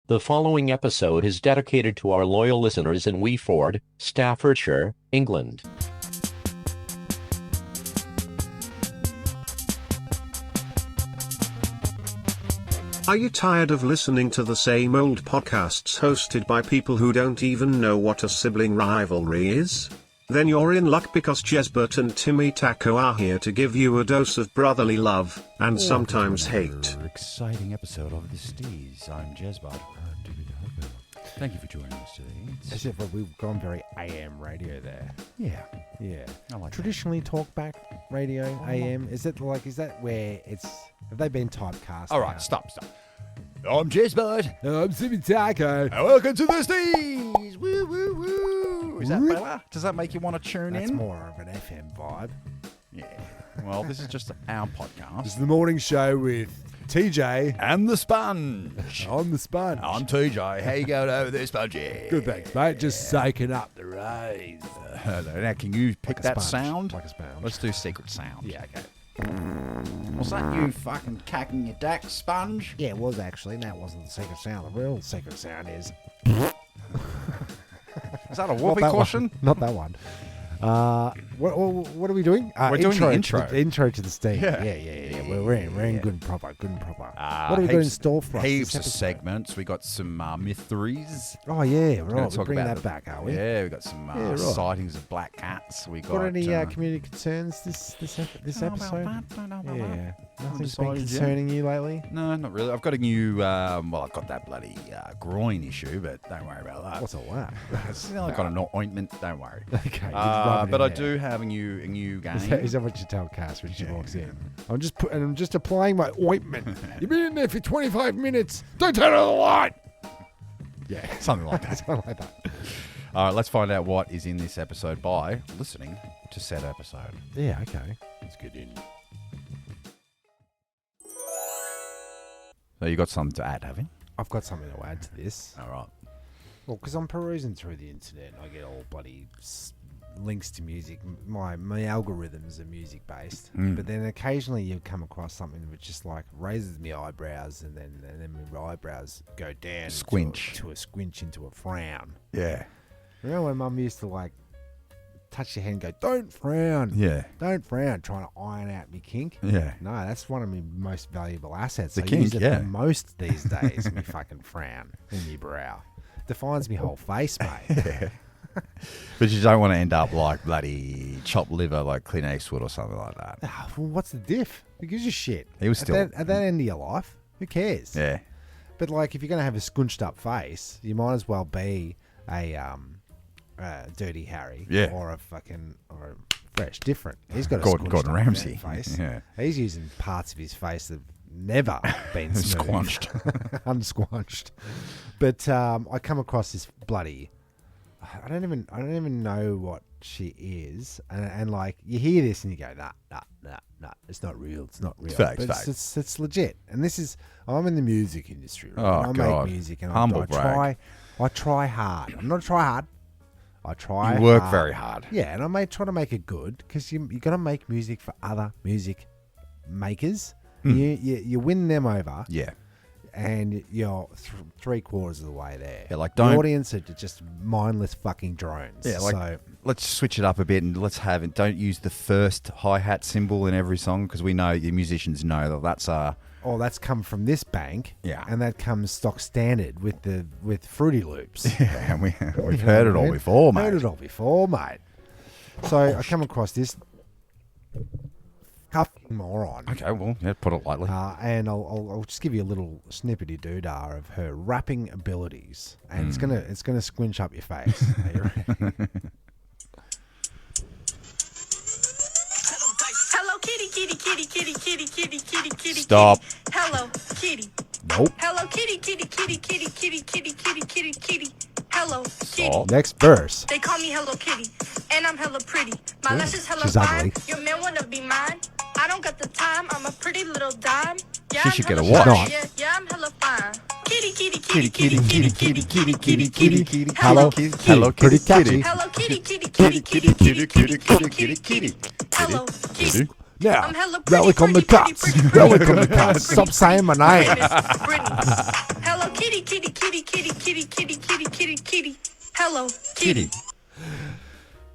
The following episode is dedicated to our loyal listeners in Weeford, Staffordshire, England. Are you tired of listening to the same old podcasts hosted by people who don't even know what a sibling rivalry is? Then you're in luck because Jesbert and Timmy Taco are here to give you a dose of brotherly love, and sometimes hate. Exciting episode of the Steez. I'm Jesbert. Thank you for joining us today. As if we've gone very AM radio there. Yeah. I like Traditionally talkback radio, AM. Is that where it's... Have they been typecast? All right, now? stop. I'm Jesbert. I'm Timmy Taco. And welcome to the Steez. Woo, woo, woo. Is that better? Does that make you want to tune That's in? more of an FM vibe. Yeah. Well, this is just our podcast. This is the morning show with TJ. And the Sponge. I'm the Sponge. I'm TJ. How you going over there, Spongy? Good, thanks, mate. Just soaking up the rays. Now, can you pick Like a that sponge. sound? Like a sponge. Let's do secret sound. Yeah, okay. Was that you fucking cacking your dack, Sponge? Yeah, it was actually. That wasn't the secret sound. The real secret sound is... Is that a whoopee cushion? Not that one. What are we doing? We're doing the intro. Intro to the Steez. Yeah. We're in good and proper. Good and proper. What have we got in Heaps- store for us? Heaps this of episode? segments. We got some mysteries. Oh yeah, We're gonna right. We're talk bringing about that back, are we? Yeah, we got some Yeah, right. sightings of black cats. We got Got any community concerns this episode? Yeah, nothing's been decided yet. concerning you lately. No, not really. I've got a new. I've got that bloody groin issue, but don't worry about that. What's all that? I've got an ointment. Don't worry. Okay, rub it But in I there. do have a new game. Is that what you tell Cass when she walks in? I'm just applying my ointment. You've been in there for 25 minutes. Don't turn on the light. Yeah, Something like that. something like that. All right, let's find out what is in this episode by listening to said episode. Yeah, okay. Let's get in. So you got something to add, have you? I've got something to add to this. All right. Well, because I'm perusing through the internet and I get all bloody links to music. My algorithms are music based, but then occasionally you come across something which just like raises my eyebrows and then my eyebrows go down Squinch. to a squinch into a frown. Yeah. You know when Mum used to like touch your hand and go, "Don't frown, Yeah. don't frown," trying to iron out my kink. Yeah. No, that's one of my most valuable assets. The I kink, use it yeah. the most these days. Me fucking frown in my brow defines me whole face, mate. Yeah. But you don't want to end up like bloody chopped liver like Clint Eastwood or something like that. Ah, well, what's the diff? Who gives a shit? He was still... at that end of your life. Who cares? Yeah. But like, if you're gonna have a squinched up face, you might as well be a Dirty Harry, Yeah. or a fresh different. He's got a Gordon squinched up Ramsay. face. Yeah. He's using parts of his face that have never been smooth. Squanched. Unsquanched. But I come across this bloody. I don't even know what she is, and like you hear this and you go, nah, it's not real. It's not real. Facts, But facts. it's legit. And this is, I'm in the music industry. Right? Oh, I God. make music and Humble I brag. try hard. I'm not a try hard. I try. You work hard. very hard. Yeah, and I may try to make it good because you got to make music for other music makers. You win them over. Yeah. And you're 3/4 of the way there. Yeah, like the don't- audience are just mindless fucking drones. Yeah, like so, let's switch it up a bit and let's have it. Don't use the first hi-hat cymbal in every song because we know the musicians know that that's that's come from this bank. Yeah. and that comes stock standard with Fruity Loops. yeah, and we've heard it all before, mate. Heard it all before, mate. So I come across this fucking moron. Okay, well, yeah, put it lightly. And I'll just give you a little snippety doodah of her rapping abilities, and it's gonna squinch up your face. Are you ready? Hello, kitty, kitty, kitty, kitty, kitty, kitty, kitty, kitty. Stop. Kitty. Hello, kitty. Nope. Hello, kitty, kitty, kitty, kitty, kitty, kitty, kitty, kitty, kitty. Hello, kitty. Stop. Next verse. They call me Hello Kitty, and I'm hella pretty. My lashes hella she's fine. ugly. Your man wanna be mine. I don't got the time. I'm a pretty little dime. Yeah, She I'm should get a hella watch. fine. Not. Yeah, I'm hella fine. Kitty, kitty, Kitty, kitty, kitty, kitty, kitty, kitty, kitty, kitty, kitty, Hello, kitty, kitty. hello, Pretty kitty, catchy. Hello Kitty, kitty, kitty, kitty, kitty, kitty, kitty, kitty. Hello Kitty. Now, I'm hella pretty, relic on the pretty, cuts. pretty, pretty, Relic on the cuts. Stop saying my My name name. is Brittany. Hello Kitty, kitty, kitty, kitty, kitty, kitty, kitty, kitty, kitty. Hello, kitty.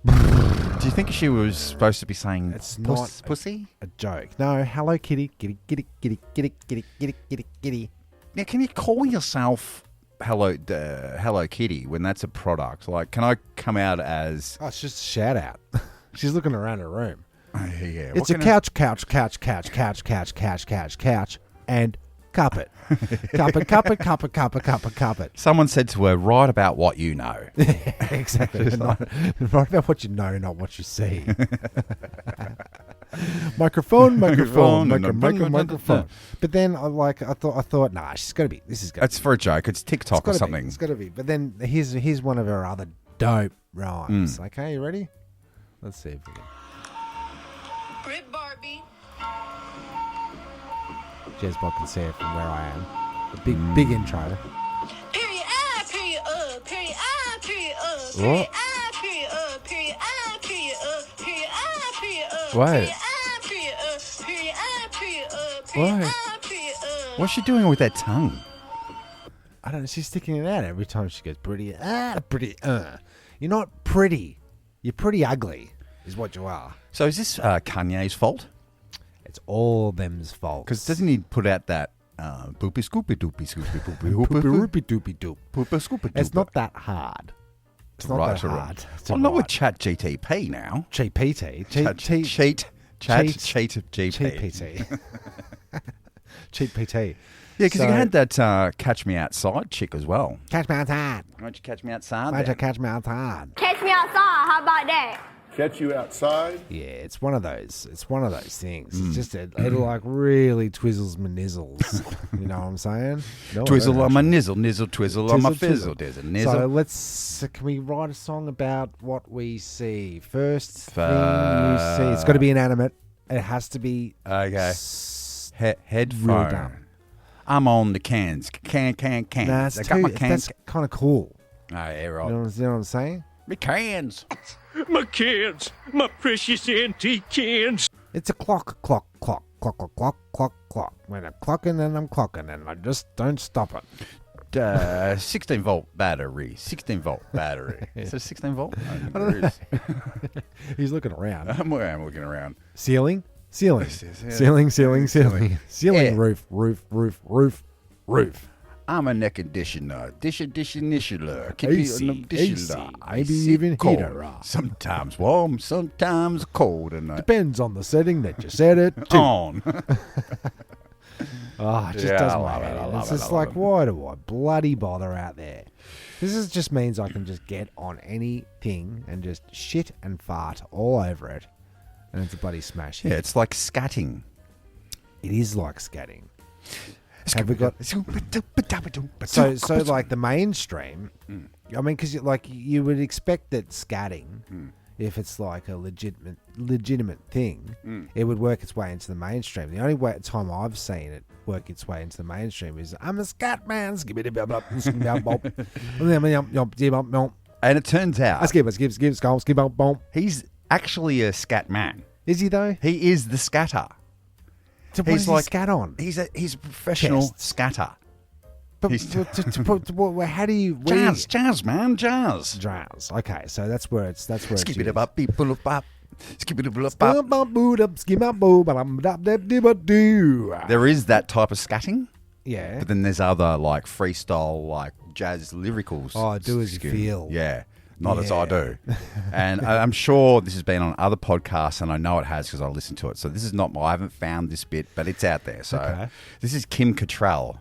Do you think she was supposed to be saying It's not pussy? a joke. No, hello kitty, kitty, kitty, kitty, kitty, kitty, kitty, kitty, kitty. Now, can you call yourself Hello Kitty when that's a product? Like, can I come out as... Oh, it's just a shout out. She's looking around her room. yeah. It's a couch, and carpet. Carpet. Someone said to her, write about what you know. Exactly. Right about what you know, not what you see. microphone. But then I thought, nah, she's got to be. This is got. It's for a joke. It's TikTok or something. It's got to be. But then here's one of her other dope rhymes. Okay, you ready? Let's see if we can. Rip Barbie. Jezbot can see it from where I am. The big intro. Period I, period period I, period What? period I, period period I, period period I, period What? period I, period period I, period period What? I, period What's she doing with that tongue? I don't know. She's sticking it out every time she goes pretty. Pretty. You're not pretty. You're pretty ugly, is what you are. So is this Kanye's fault? It's all them's fault. Because doesn't he put out that boopy scoopy doopy scoopy boopy doopy doop. poopa scoopy It's not that hard. It's not that hard. Well, not with Chat GTP now. GPT. Chat GP. Cheat PT. Yeah, because you had that Catch Me Outside chick as well. Catch me outside. Why don't you catch me outside? Why'd you then? catch me outside? Catch me outside. How about that? Catch you outside. Yeah, it's one of those. It's one of those things. It's just it like really twizzles my nizzles. You know what I'm saying? No, Twizzle I don't on my actually. nizzle, nizzle, twizzle on my Tizzle, fizzle. tizzle. There's a So nizzle. can we write a song about what we see? First thing you see. It's got to be inanimate. It has to be Okay. real Headphone. dumb. I'm on the cans. Cans. Nah, I got my cans. that's kind of cool. Oh, yeah, You right. know what I'm saying? Me cans. My cans, my precious antique cans. It's a clock. When I'm clocking and I'm clocking and I just don't stop it. 16 volt battery. 16 volt battery. Is it 16 volt? I don't know. He's looking around. I'm looking around. Ceiling. Ceiling, Yeah. roof. I'm a neck conditioner. Disher. AC, maybe even heater. Sometimes warm, sometimes cold. And Depends on the setting that you set it to. on. Oh, it just Yeah, does I my love it, head I in. love It's it, just I love like, it. why do I bloody bother out there? Just means I can just get on anything and just shit and fart all over it. And it's a bloody smash hit. Yeah, it's like scatting. It is like scatting. Have we got... So like the mainstream, I mean, because you would expect that scatting, if it's like a legitimate thing, it would work its way into the mainstream. The only time I've seen it work its way into the mainstream is I'm a scat man. And it turns out Is he's actually a scat man. he though? He is the scatter. So what does he scat on? He's a professional Chests. scatter. But how do you Jazz, man, jazz. jazz? Okay, so that's where it's Skip it used. up, people up, up. Skip it up, up. There is that type of scatting, Yeah. but then there's other like freestyle, like jazz lyricals. Oh, do as you feel. Yeah, not as I Yeah. do. And I'm sure this has been on other podcasts, and I know it has because I listened to it. So this is not I haven't found this bit, but it's out there. So Okay. this is Kim Cattrall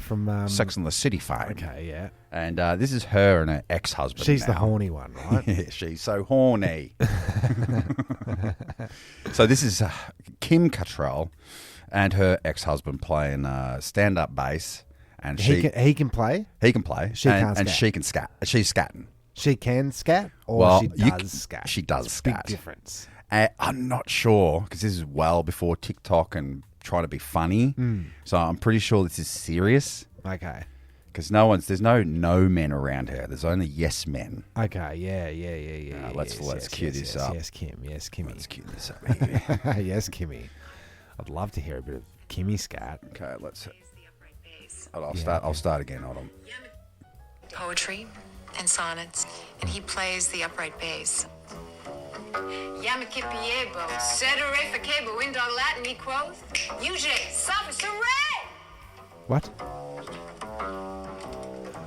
from Sex and the City fame. Okay, yeah. And this is her and her ex-husband. She's the now. horny one, right? Yeah, she's so horny. So this is Kim Cattrall and her ex-husband playing stand-up bass, and he can play. he can play, She can't and scat. she can scat. She's scatting. She can scat, or Well, she you does c- scat. she does It's a scat. Big difference. I'm not sure because this is well before TikTok and trying to be funny. So I'm pretty sure this is serious Okay. because there's no men around her. There's only yes men. Okay. Yeah. Let's cue this up. Yes, Kim. Yes, Kimmy. Let's cue this up here. Yes, Kimmy. I'd love to hear a bit of Kimmy scat. Okay, let's. The upright bass. I'll start again. Hold on. Poetry and sonnets, and he plays the upright bass. Yamakipiebo, sedere facebo, in dog Latin, he quoth, UJ, sophist, hooray! What?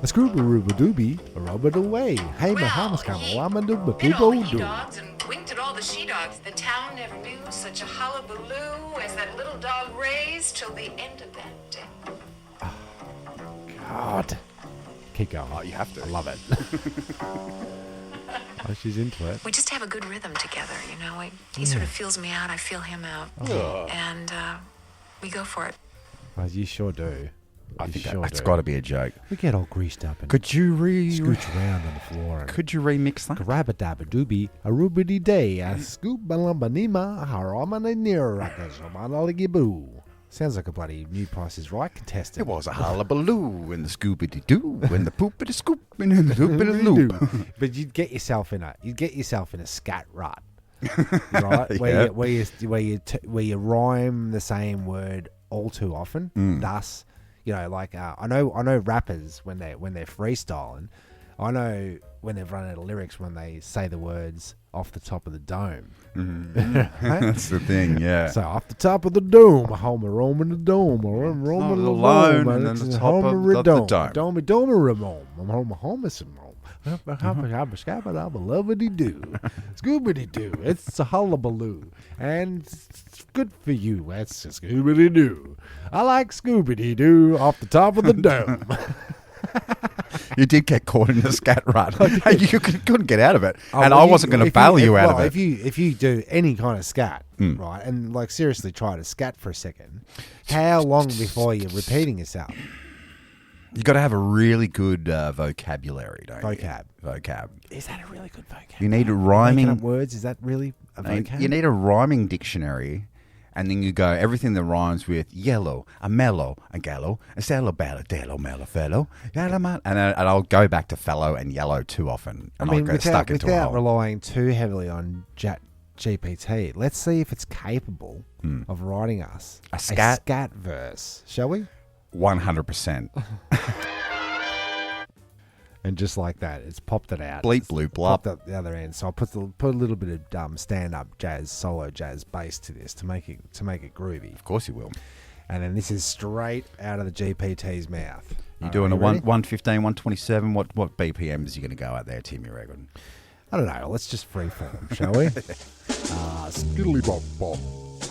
A scooba-rooba-dooby, a rubber away. Hey, Bahamas, come he on, hit all the he-dogs and winked at all the she-dogs. The town never knew such a hullabaloo as that little dog raised till the end of that day. God. Keep going. Oh, you have to. I love it. Oh, she's into it. We just have a good rhythm together, you know. He sort of feels me out, I feel him out. And we go for it. Well, you sure do. I think sure that's do. got to be a joke. We get all greased up and Could you scooch around on the floor. And Could you remix that? Grabba-dabba-dooby, a roobity day, a scoop-ba-lumba-nima, haramana-nira-rakashamana-liggy-boo. Sounds like a bloody New Price is Right contestant. It was a hullabaloo and the scoopity-doo and the poopity-scoop and the loopity-loop. But you'd get yourself in a scat rut, right? Where you rhyme the same word all too often. Thus, you know, like I know rappers when they're freestyling. I know when they've run out of lyrics when they say the words off the top of the dome. That's the thing, yeah. So off the top of the dome, a home roaming the dome, or I'm roaming the alone, dome, and then it's the a top home of the dome. dome. Dome Ramon. I'm home some home. Lovity doo, Scoobity doo. It's a hullabaloo, and it's good for you. It's a Scoobity doo. I like Scoobity doo off the top of the dome. You did get caught in a scat rut. You couldn't get out of it, and well, I wasn't going to bail you out of it. If you do any kind of scat, right, and like seriously try to scat for a second, how long before you're repeating yourself? You got to have a really good vocabulary, don't you? Vocab. Is that a really good vocab? You need Making rhyming up words. Is that really a vocab? You need a rhyming dictionary, and then you go everything that rhymes with yellow, a mellow, a gallow, a cello, bello, dello, mellow, fellow, and I'll go back to fellow and yellow too often, and I'll get stuck into a without hole. relying too heavily on GPT, let's see if it's capable of writing us A scat verse, shall we? 100%. And just like that, it's popped it out. Bleep, It's bloop, popped blop. up the other end. So I put a little bit of stand-up jazz, solo jazz bass to this to make it groovy. Of course you will. And then this is straight out of the GPT's mouth. You're doing a 115, 127. What BPMs are you going to go out there, Tim, you reckon? I don't know. Let's just freeform, shall we? Skiddly bop bop,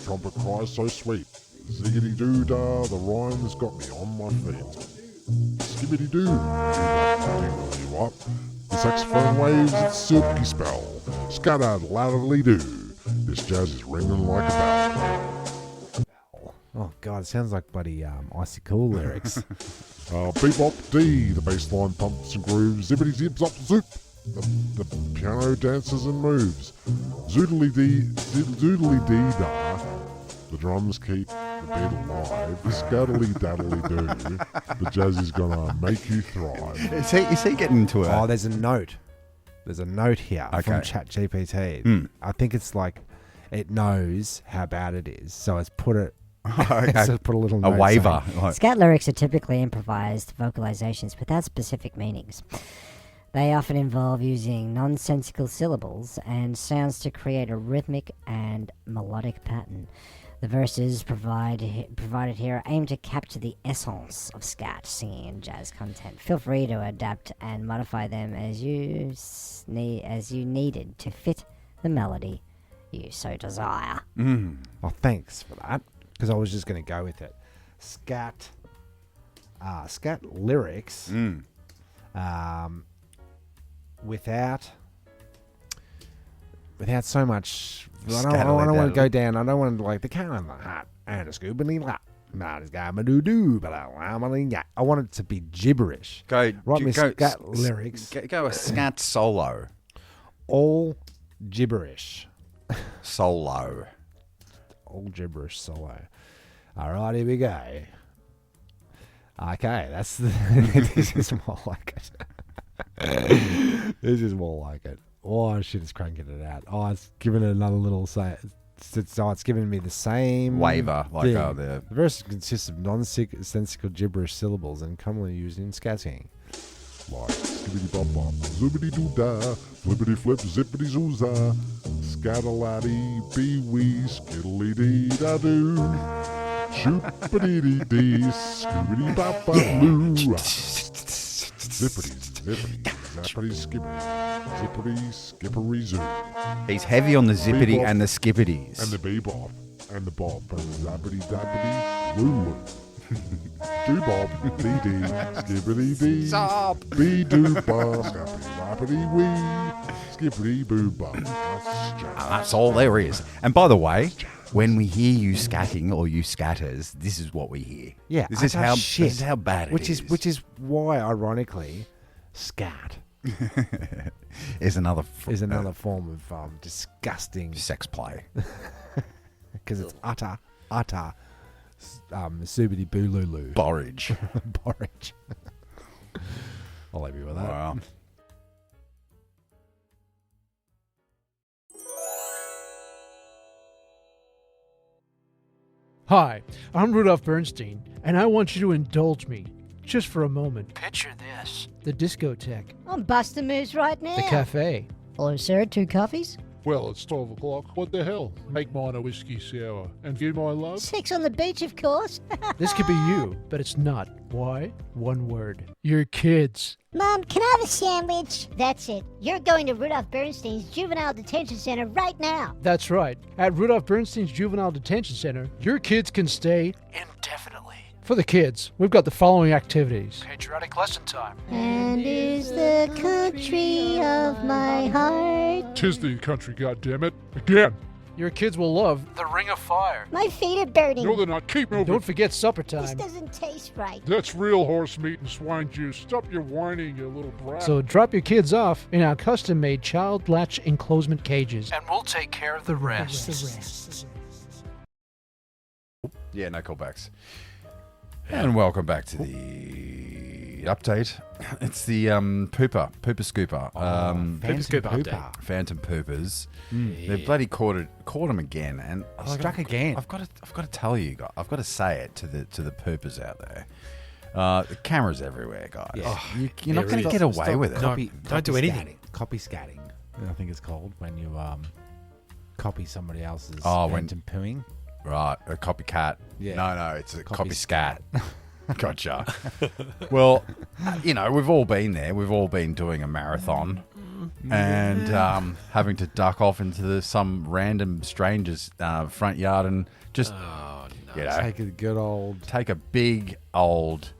trumpet cries so sweet. Ziggity doo dah, the rhyme has got me on my feet. Skibbity doo, you up. The saxophone waves its silky spell. Scatter latterly doo. This jazz is ringing like a bell. Oh God, it sounds like bloody Icy Cool lyrics. Bebop D, the bass line pumps and grooves. Zippity zip zop zoop. The piano dances and moves. Zoodly dee da. The drums keep the beat alive. Scuddly daddly doo. The jazz is gonna make you thrive. Is he getting into it? Oh, there's a note. There's a note here from Okay. ChatGPT. I think it's like it knows how bad it is, so it's put it. So put a little a note waiver. saying, Like, Scat lyrics are typically improvised vocalizations without specific meanings. They often involve using nonsensical syllables and sounds to create a rhythmic and melodic pattern. The verses provided here aim to capture the essence of scat, singing, and jazz content. Feel free to adapt and modify them as you needed to fit the melody you so desire. Oh, thanks for that, because I was just going to go with it. Scat lyrics, without so much. I don't want to go down. I don't want to like the cat on the hat and a scoobity lap. I want it to be gibberish. Write me scat lyrics. Go a scat solo. All gibberish. Solo. All gibberish solo. All right, here we go. Okay, that's this is more like it. This is more like it. Oh shit, it's cranking it out. Oh, it's giving it another little say. It's giving me the same Waiver, like thing. the The verse consists of nonsensical gibberish syllables and commonly used in scatting. Like skibbity bop bop, zoobity doo dah, flippity flip, zippity zoozah, scattalati, bee wee, skiddly dee da doo, shoopity dee dee, scoobity bop bop loo, zippity zippity, zappity skippity, zippity skippery zoo. He's heavy on the zippity Bebop. and the skippities. And the bebop, and the bop, and zappity zappity, woo woo. Do bob, dee dee, skippity dee, Stop. bee doo ba, skappity lappity wee, skippity boo ba. And that's all there is. And by the way, when we hear you scatting or you scatters, this is what we hear. Yeah, This is utter how shit. This is how bad it is. Which is why, ironically, scat is another is another form of disgusting sex play. because it's utter subity boo lulu Borage. porridge. I'll leave you with that. Wow. Hi, I'm Rudolph Bernstein, and I want you to indulge me just for a moment. Picture this: the discotheque, I'm busting moves right now. the cafe. Hello, sir. 2 coffees? Well, it's 12 o'clock. What the hell? Make mine a whiskey sour. And you, my love? 6 on the beach, of course. This could be you, but it's not. Why? One word: your kids. Mom, can I have a sandwich? That's it. You're going to Rudolph Bernstein's Juvenile Detention Center right now. That's right. At Rudolph Bernstein's Juvenile Detention Center, your kids can stay indefinitely. For the kids, we've got the following activities: patriotic lesson time, And is the country of my heart. Tis the country, goddammit. Again. your kids will love the Ring of Fire. My feet are burning. No, they're not. Keep moving. Don't forget supper This time. doesn't taste right. That's real horse meat and swine juice. Stop your whining, you little brat. So drop your kids off in our custom-made child latch enclosement cages, and we'll take care of the rest. Yeah, no callbacks. And welcome back to the update. It's the pooper scooper. Phantom poopers. They've bloody caught him again, and Struck again. I've got to tell you guys. I've got to say it to the poopers out there. The cameras everywhere, guys. Yeah. You're not going to get away with it. Don't do anything. Copy scatting, I think it's called, when you copy somebody else's when- phantom pooing. Right, a copycat. Yeah. No, it's a Copy copy scat. Gotcha. Well, we've all been there. We've all been doing a marathon and having to duck off into some random stranger's front yard and just, Take a good old take a big old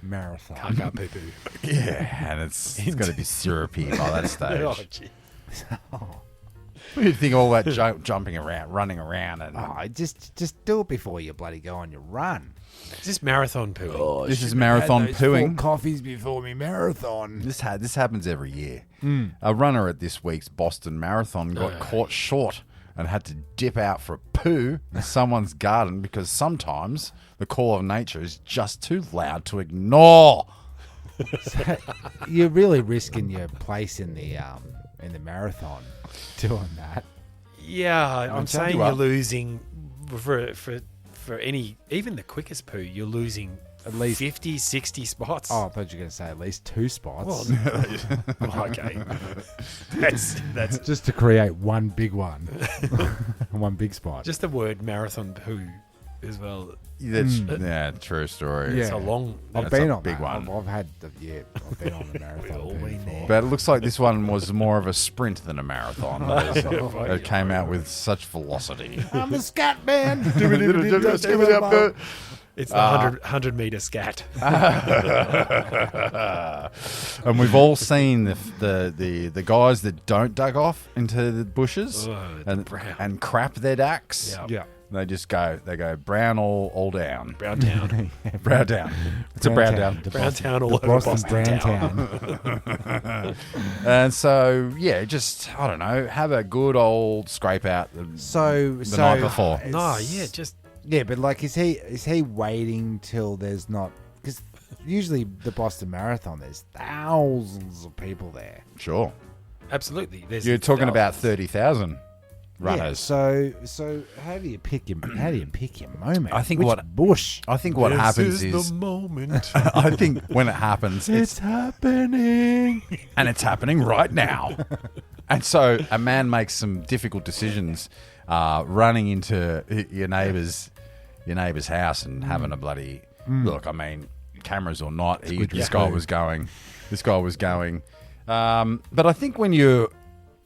marathon. Caca poo poo. yeah, and it's got to be syrupy by that stage. Oh, gee. What do you think all that jumping around, running around, and Just do it before you bloody go on your run. Is this marathon pooing? this is marathon pooing. 4 coffees before me marathon. This happens every year. A runner at this week's Boston Marathon got caught short and had to dip out for a poo in someone's garden because sometimes the call of nature is just too loud to ignore. You're really risking your place in the marathon doing that. Yeah, I'm saying you you're what. losing for any, even the quickest poo, you're losing At least 50, 60 spots. Oh, I thought you were going to say at least 2 spots. Well, okay. That's just to create one big one. One big spot. just the word marathon poo as well. That's true story. It's a long. I've That's been a on big that. one. I've been on the marathon. all poo been before. there. But it looks like this one was more of a sprint than a marathon. It came out with such velocity. I'm a scat man. It's the 100 meter scat. And we've all seen the guys that don't duck off into the bushes and crap their dacks. Yeah. They just go brown all down. Brown Town. Brown down. It's a brown down. Brown Town all over Boston Boston Brown Town. Town. And so, yeah, just, I don't know, have a good old scrape out the night before. No, yeah, just Yeah, but like, is he waiting till there's not? Because usually the Boston Marathon, there's thousands of people there. Sure. absolutely. There's You're talking about thousands. 30,000. runners. Yeah, so how do you pick your moment? I think Which what bush? I think what happens is the moment. I think when it happens, It's happening. and it's happening right now. And so a man makes some difficult decisions, running into your neighbour's house and having a bloody look. I mean, cameras or not, this guy was going. But I think when you're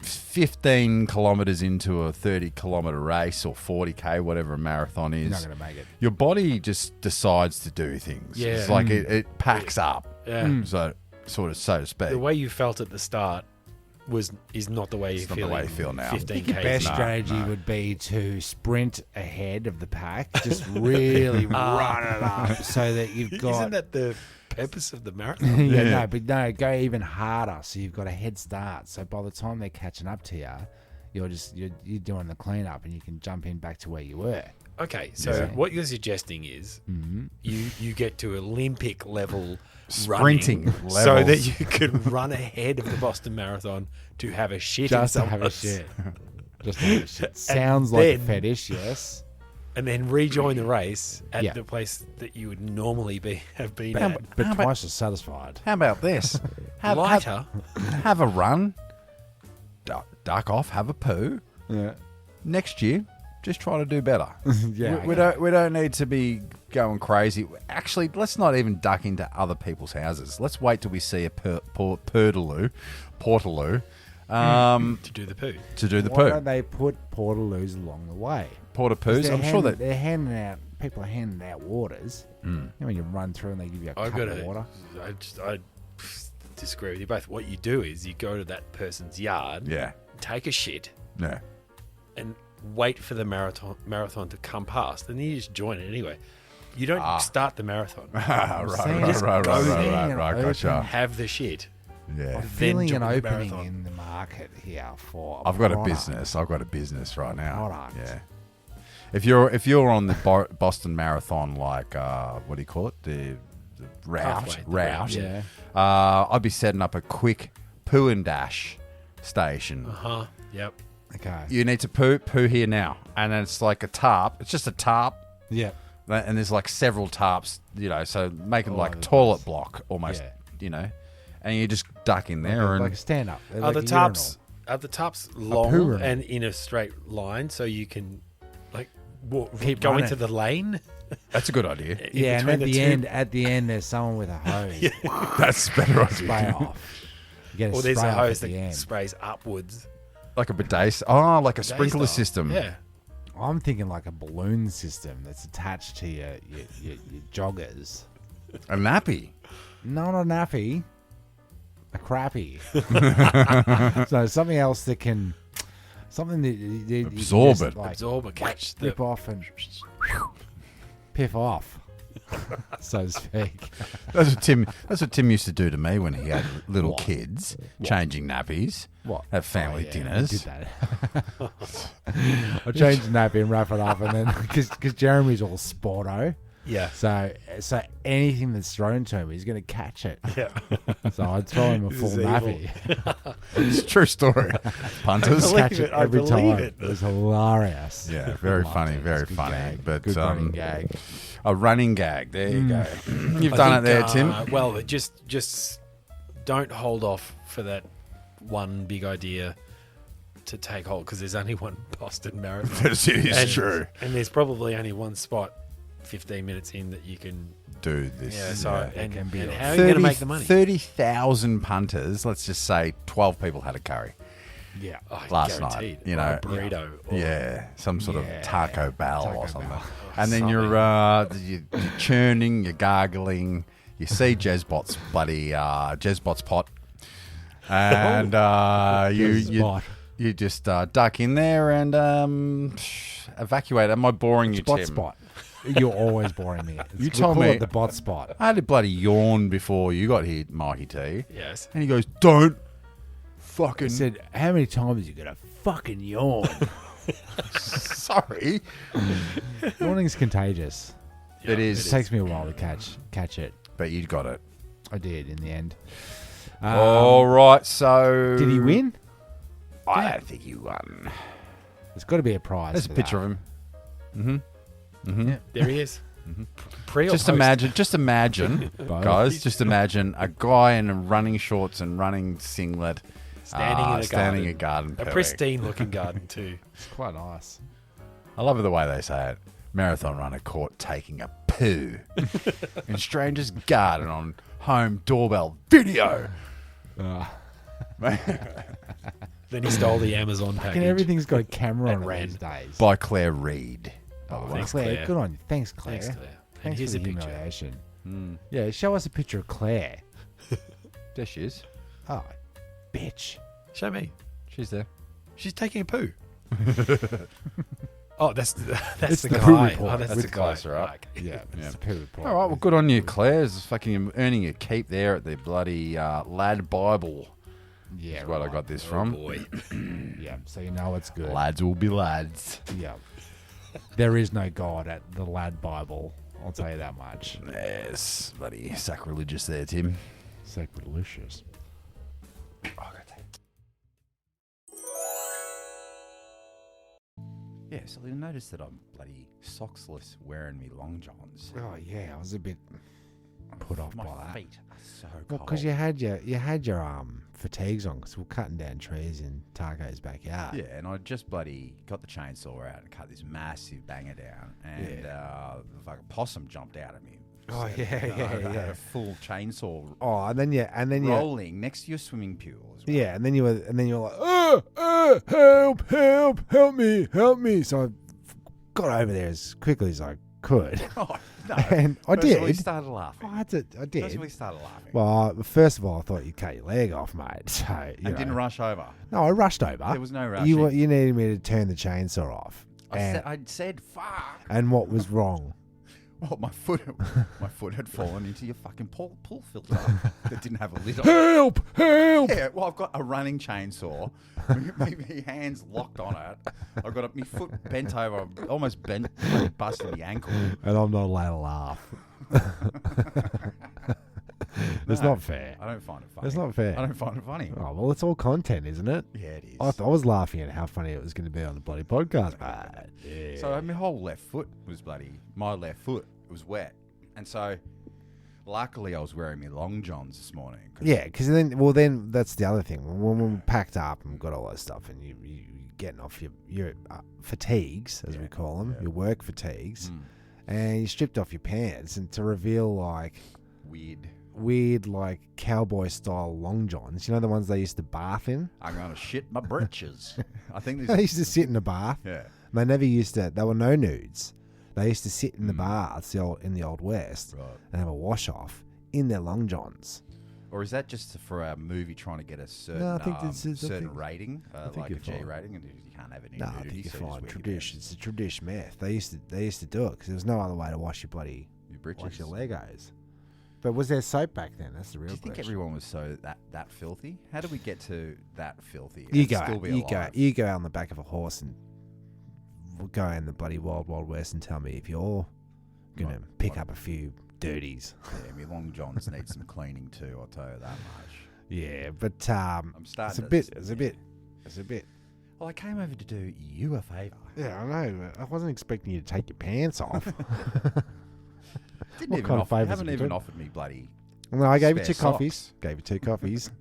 15 kilometres into a 30-kilometre race or 40k, whatever a marathon is, You're not going to make it. your body just decides to do things. Yeah. It's like it packs up. Yeah. So so to speak. The way you felt at the start is not the way you It's not feel. the way you feel now. 15 Your best k's. strategy would be to sprint ahead of the pack, just really run it up so that you've got. Isn't that the purpose of the marathon? No, go even harder so you've got a head start. So by the time they're catching up to you, you're doing the cleanup and you can jump in back to where you were. Okay, so what you're suggesting is you get to Olympic level Sprinting running so levels. that you can run ahead of the Boston Marathon to have a shit Just in to have a someone's- shit. Just to have a shit. And Sounds like a then- fetish, yes. and then rejoin the race at Yeah. the place that you would normally have been But- at. But How about- twice as satisfied. How about this? Lighter. Have a run, duck off, have a poo. Yeah. Next year, just try to do better. Yeah, we don't need to be going crazy. Actually, let's not even duck into other people's houses. Let's wait till we see a portaloo, to do the poo. to do the Why poo. don't they put portaloos along the way? Porta-poos. I'm sure that they're handing out. People are handing out waters. You know, when you run through and they give you a I've cup got of water. I disagree with you both. What you do is you go to that person's yard, yeah, take a shit, yeah. and wait for the marathon to come past, and then you just join it anyway. You don't start the marathon. right, Just go there, gotcha. have the shit. Yeah, I'm feeling an join the opening marathon. in the market here for. I've got a product. business. I've got a business right now. Product. Yeah. If you're on the Boston Marathon, like what do you call it? The route. Halfway, the Route. Yeah. I'd be setting up a quick poo and dash station. Yep. Okay. You need to poo here now, and then it's like a tarp. It's just a tarp, Yeah. and there's like several tarps. So making All like over the toilet place. block almost. Yeah. And you just duck in there Like and a stand up. Are the tops long urinal. and in a straight line so you can like Keep go running. into the lane? that's a good idea. in Yeah, and between at the end, there's someone with a hose. That's a better idea. Spray off. You get Or there's spray a off hose at the that end. sprays upwards. Like a bidet. Oh, like a sprinkler style. system. Yeah. I'm thinking like a balloon system that's attached to your joggers. A nappy. Not a nappy, a crappy. So something else that can, something that you Absorb just, it. like, Absorb or catch the rip off and piff off, so to speak. That's what Tim used to do to me when he had little kids, changing nappies, have family dinners. I did that. I changed the nappy and wrap it up, and then because Jeremy's all sporto. Yeah. So anything that's thrown to him, he's going to catch it. Yeah. So I'd throw him a full This is nappy. It's a true story. Punters. I believe Catch it, it I every believe time. it. It was hilarious. Yeah, very Loved funny, it. very It's a good funny. gag. But Good running gag. a running gag. There you go. You've I done think, it there, Tim. Well, just don't hold off for that one big idea to take hold because there's only one Boston Marathon. It is true. And there's probably only one spot 15 minutes in that you can Do this. Yeah, so and can be how are you going to make the money? 30,000 punters. Let's just say 12 people had a curry Yeah. Oh, last night. guaranteed. You Or know, a burrito. Or yeah, some sort of Taco Bell or Taco something. Bell. And then you're churning, you're gargling. You see Jezbot's bloody Jezbot's pot, and Jezbot. you just duck in there and evacuate. Am I boring you, Bot Tim? spot. You're always boring me. You We told call me- it the bot spot. I had a bloody yawn before you got here, Mikey T. Yes. And he goes, "Don't I fucking." said, how many times are you going to fucking yawn? Sorry. Yawning's contagious. It It is, takes me a while to catch it. but you got it. I did in the end. All right, so Did he win? I don't think he won. There's got to be a prize. There's a for picture that. of him. Mm-hmm. Yeah, there he is. Pre or Just post? imagine, guys. Just imagine a guy in running shorts and running singlet, Standing in a garden. A pooing. pristine-looking garden too. It's quite nice. I love the way they say it. Marathon runner caught taking a poo in stranger's garden on home doorbell video. Then he stole the Amazon package. And everything's got a camera on And ran. these days. By Claire Reed. Oh, Thanks, Claire. Claire. Good on you. Thanks, Claire. Thanks, Claire. And Thanks here's for a the picture. humiliation. Yeah, show us a picture of Claire. There she is. Oh, bitch. Show me. She's there. She's taking a poo. Oh, that's It's the the guy. poo report. Oh, that's With the guy. closer up. Okay. Yeah, it's a poo report. All right, well, good on you, Claire. It's fucking earning a keep there at the bloody Lad Bible. Yeah, That's what I got this from. Boy. Yeah, so you know it's good. Lads will be lads. Yeah. There is no God at the Lad Bible. I'll tell you that much. Yes, bloody sacrilegious there, Tim. Sacrilegious. Yeah, so you'll notice that I'm bloody socksless wearing me long johns. Oh yeah, I was a bit put off My by that. feet are so cold. Well, because you had your fatigues on, because we're cutting down trees in Tarko's backyard. Yeah, and I just bloody got the chainsaw out and cut this massive banger down, and the fucking possum jumped out at me. Oh, So, yeah, I had yeah. a full chainsaw Oh, and then you rolling next to your swimming pool. As well. yeah, and then you're like, help me. So I got over there as quickly as I could. Oh, no. And I First of all, did. you started laughing. I did. First of all, you started laughing. Well, first of all, I thought you'd cut your leg off, mate. So you And didn't know. rush over. No, I rushed over. There was no You rushing. you needed me to turn the chainsaw off. I said, fuck. And what was wrong? Well, my foot had fallen into your fucking pool filter that didn't have a lid on. Help! Yeah, well, I've got a running chainsaw. my hands locked on it. I've got my foot bent over, almost bent, busted the ankle. And I'm not allowed to laugh. It's No, not fair. I don't find it funny. It's not fair. I don't find it funny. Oh, well, it's all content, isn't it? Yeah, it is. I was laughing at how funny it was going to be on the bloody podcast, mate. Yeah. So my whole left foot was bloody. My left foot was wet, and so luckily I was wearing my long johns this morning. Yeah, because then that's the other thing. When we packed up and got all that stuff, and you getting off your fatigues, as we call them, your work fatigues, and you stripped off your pants, and to reveal like weird like cowboy style long johns. You know the ones they used to bath in. I'm gonna shit my britches. I think They used to sit in the bath. Yeah. They never used to. There were no nudes. They used to sit in the baths in the old West and have a wash off in their long johns. Or is that just for a movie trying to get a certain No, I think this is- I certain think- rating, I think like a you're G fine. rating, and you can't have any No, I nudity? think you're so you just fine. wear your Tradition. It's a tradition myth. They used to do it because there was no other way to wash your bloody britches. wash your Legos. But was there soap back then? That's the real Do you think question. everyone was so that filthy? How did we get to that filthy? You and go, still be you go, alive? you go on the back of a horse and go in the bloody wild west and tell me if you're gonna pick up a few dirties. Yeah, my long johns need some cleaning too. I'll tell you that much. Yeah, but I'm it's starting. a bit. Well, I came over to do you a favour. Yeah, I know. I wasn't expecting you to take your pants off. Didn't What even kind of offer, favours haven't have you even done? offered me bloody. No, I gave you spare 2 coffees. socks. Gave you 2 coffees.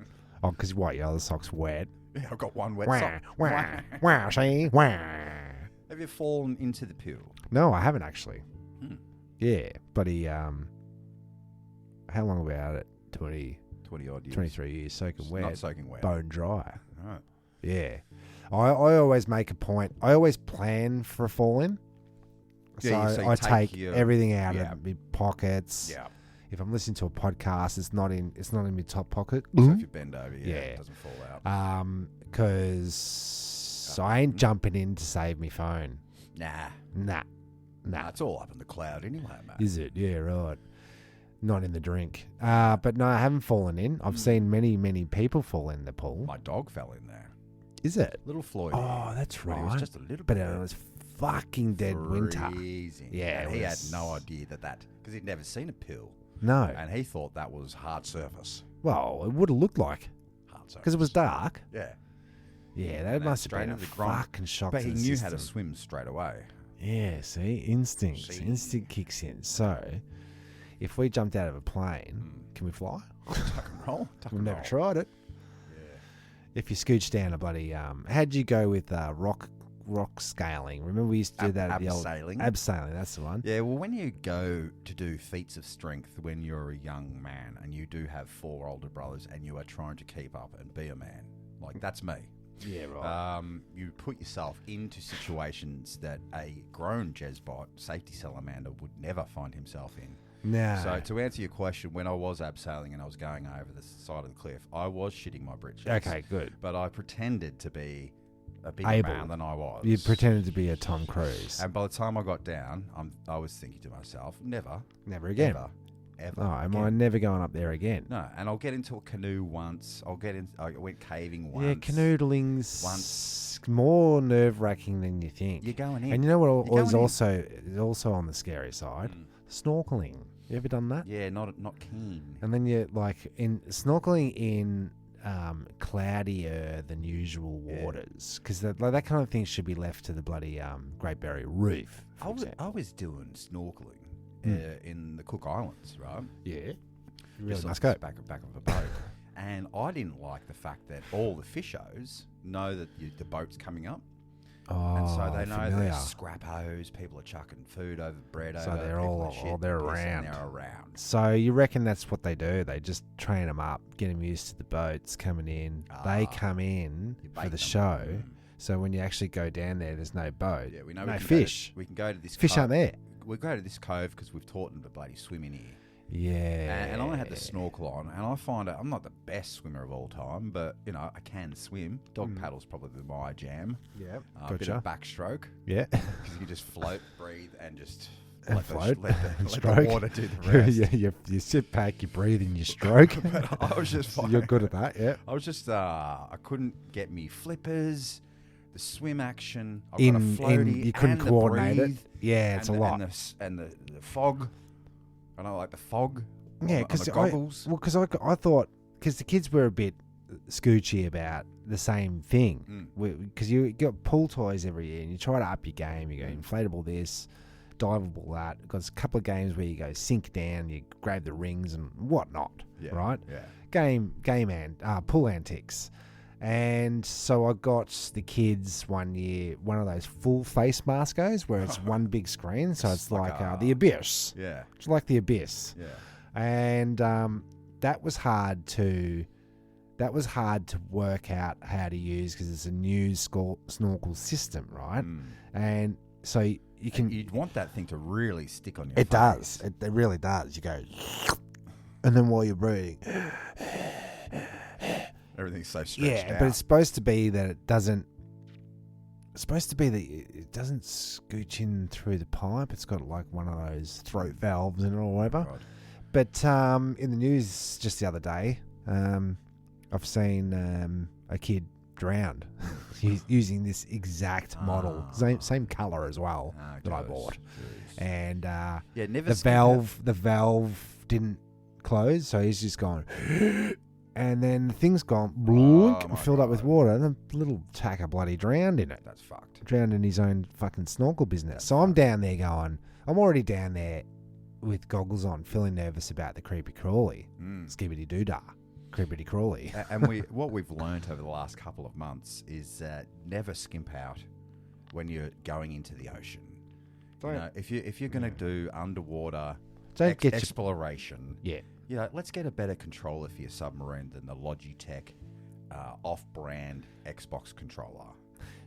Oh, because what? Your other sock's wet. Yeah, I've got one wet Wah, sock. wah, wah, see? Wah. Have you fallen into the pool? No, I haven't actually. Hmm. Yeah, but how long are we out at? 20 odd years. 23 years, soaking wet. Not soaking wet. Bone dry. Right. Yeah. I always make a point. I always plan for a fall in. Yeah, So so you I take take your- everything out yeah. of my pockets. Yeah. If I'm listening to a podcast, it's not in my top pocket. So if you bend over, it doesn't fall out. Because I ain't jumping in to save my phone. Nah. Nah. It's all up in the cloud anyway, mate. Is it? Yeah, right. Not in the drink. But no, I haven't fallen in. I've seen many people fall in the pool. My dog fell in there. Is it? Little Floyd. Oh, that's But right. It was just a little But bit. it was fucking dead winter. Freezing. Yeah, And it he had was- no idea that because he'd never seen a pool. No. And he thought that was hard surface. Well, it would have looked like Hard surface. because it was dark. Yeah. Yeah, that And then must have straight been a into the grunt. fucking shock. But to he the knew how to system. swim straight away. Yeah, see, instinct. See? Instinct kicks in. So, if we jumped out of a plane, can we fly? Tuck and roll. We've never tried it. If you scooch down a bloody, how'd you go with rock scaling? Remember we used to do that at the old abseiling. abseiling. That's the one. Yeah, well, when you go to do feats of strength when you're a young man and you do have 4 older brothers and you are trying to keep up and be a man, like that's me. Yeah, right. You put yourself into situations that a grown Jezbot safety salamander would never find himself in. No. So to answer your question, when I was abseiling and I was going over the side of the cliff, I was shitting my britches. Okay, good. But I pretended to be a bigger Able. man than I was. You pretended to be a Tom Cruise. And by the time I got down, I was thinking to myself, never again. Ever. Oh, am I never going up there again? No, and I'll get into a canoe once. I went caving once. Yeah, canoodling's once. more nerve-wracking than you think. You're going in. And you know what You're was going also on the scary side? Snorkeling. You ever done that? Yeah, not keen. And then you're like in snorkeling in cloudier than usual waters, because that kind of thing should be left to the bloody Great Barrier Reef. I was doing snorkeling in the Cook Islands, right? Yeah. You really Just must on go. the back of a boat. And I didn't like the fact that all the fishos know that the boat's coming up. Oh, And so they know familiar. there's scrappos, people are chucking food over bread So over. they're people all are shit, they're piss, around. And they're around. So you reckon that's what they do? They just train them up, get them used to the boats coming in. They come in for bait the them. show. So when you actually go down there, there's no boat. Yeah, we know no we can fish. we can go to this Fish cove. aren't there. We go to this cove because we've taught them to bloody swim in here. Yeah. And I had the snorkel on, and I find I'm not the best swimmer of all time, but I can swim. Dog paddle's probably my jam. Yeah, A bit of backstroke. Yeah. Because you just float, breathe, and just And let float, let and the stroke. water do the rest. you sit back, you breathe, and you stroke. But I was just So you're good at that, yeah. I was just I couldn't get me flippers, the swim action. I've In- got a floaty you couldn't and the coordinate it. breathe, Yeah, it's and a lot. And the fog. And I like the fog. Yeah, because because goggles. I thought because the kids were a bit scoochy about the same thing, because you got pool toys every year and you try to up your game. You go inflatable this, diveable that. Because a couple of games where you go sink down, you grab the rings and whatnot, right? Yeah. Pool antics. And so I got the kids one year one of those full face mascos where it's one big screen, so it's like the Abyss. Yeah. It's like the Abyss. Yeah. And that was hard to work out how to use because it's a new snorkel system, right? And so you can. And you'd want that thing to really stick on your It face. does. It really does. You go, and then while you're breathing, Everything's so stretched out. but it's supposed to be that it doesn't. It's supposed to be that it doesn't scooch in through the pipe. It's got like one of those throat valves in it or whatever. Right. But in the news just the other day, I've seen a kid drowned using this exact model, same color as well that I bought, and never the valve didn't close, so he's just gone. And then the thing's gone, filled up with water, and a little tacker bloody drowned in it. That's fucked. Drowned in his own fucking snorkel business. So I'm down there going, I'm already down there with goggles on, feeling nervous about the creepy crawly. Skibbity doo-dah. Creepity crawly. And what we've learnt over the last couple of months is never skimp out when you're going into the ocean. If you're going to do underwater exploration, let's get a better controller for your submarine than the Logitech off-brand Xbox controller.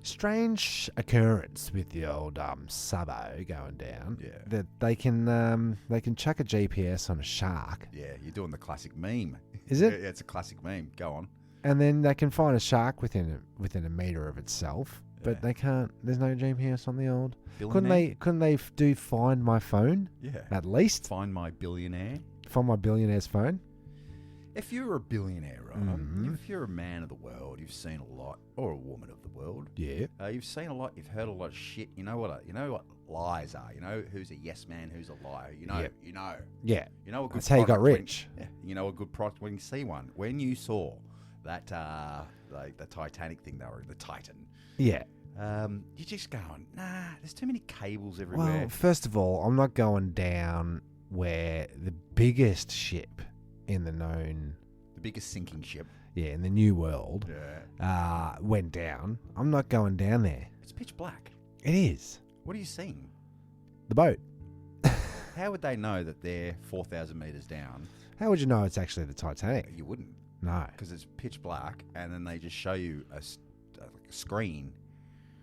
Strange occurrence with the old Sabo going down. Yeah, that they can chuck a GPS on a shark. Yeah, you're doing the classic meme. Is it? Yeah, it's a classic meme. Go on. And then they can find a shark within a meter of itself, but they can't. There's no GPS on the old. Billionaire? Couldn't they do Find My Phone? Yeah, at least Find My Billionaire. Find My Billionaire's phone. If you're a billionaire, right? If you're a man of the world, you've seen a lot, or a woman of the world. Yeah. You've seen a lot. You've heard a lot of shit. You know what lies are. You know who's a yes man, who's a liar. You know. Yep. You know. Yeah. You know a good. That's how you got product rich. You know a good product when you see one. When you saw that like the Titanic thing they were in, the Titan. Yeah. You're just going, nah, there's too many cables everywhere. Well, first of all, I'm not going down where the biggest ship in the known... The biggest sinking ship. Yeah, in the New World. Yeah. Went down. I'm not going down there. It's pitch black. It is. What are you seeing? The boat. How would they know that they're 4,000 metres down? How would you know it's actually the Titanic? You wouldn't. No. Because it's pitch black, and then they just show you a screen.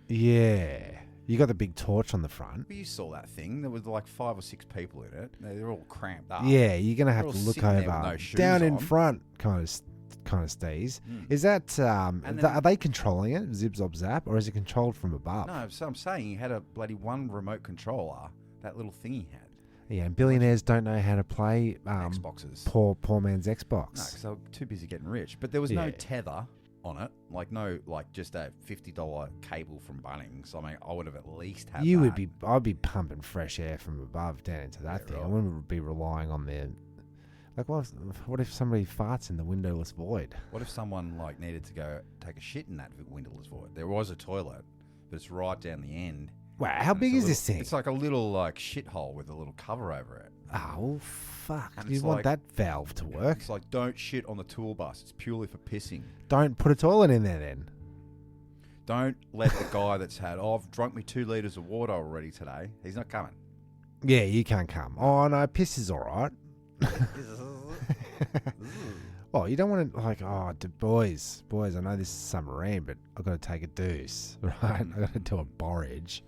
Yeah. You got the big torch on the front. Well, you saw that thing. There was like 5 or 6 people in it. They're all cramped up. Yeah, you're going to have to look over. No shoes down in on. front, kind of Steez. Is that, are they controlling it, zip, zop, zap, or is it controlled from above? No, so I'm saying he had a bloody one remote controller, that little thing he had. Yeah, and billionaires don't know how to play Xboxes. Poor man's Xbox. No, because they were too busy getting rich. But there was no tether on it, like just a $50 cable from Bunnings. I mean, I would have at least had. I'd be pumping fresh air from above down into that thing. Right. I wouldn't be relying on the. Like, what if somebody farts in the windowless void? What if someone needed to go take a shit in that windowless void? There was a toilet, but it's right down the end. Wow, how big is this thing? It's like a little shithole with a little cover over it. Oh, fuck. And You want that valve to work? It's like, don't shit on the tool bus. It's purely for pissing. Don't put a toilet in there then. Don't let the guy that's had, I've drunk me 2 litres of water already today. He's not coming. Yeah, you can't come. Oh, no, piss is all right. Well, you don't want to, boys, I know this is submarine, but I've got to take a deuce, right? I've got to do a borage.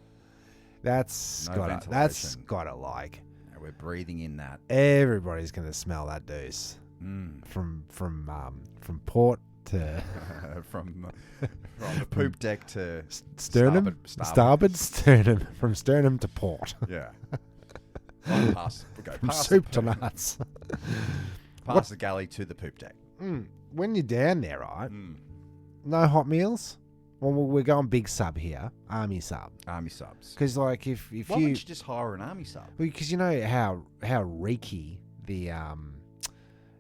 That's gotta And we're breathing in that. Everybody's going to smell that deuce. From port to from the poop deck to sternum, starboard sternum, from sternum to port. Yeah. From soup to nuts. Past the galley to the poop deck. When you're down there, right? No hot meals. Well, we're going big sub here, army sub. Army subs. Because if why wouldn't you just hire an army sub? Because you know how reeky the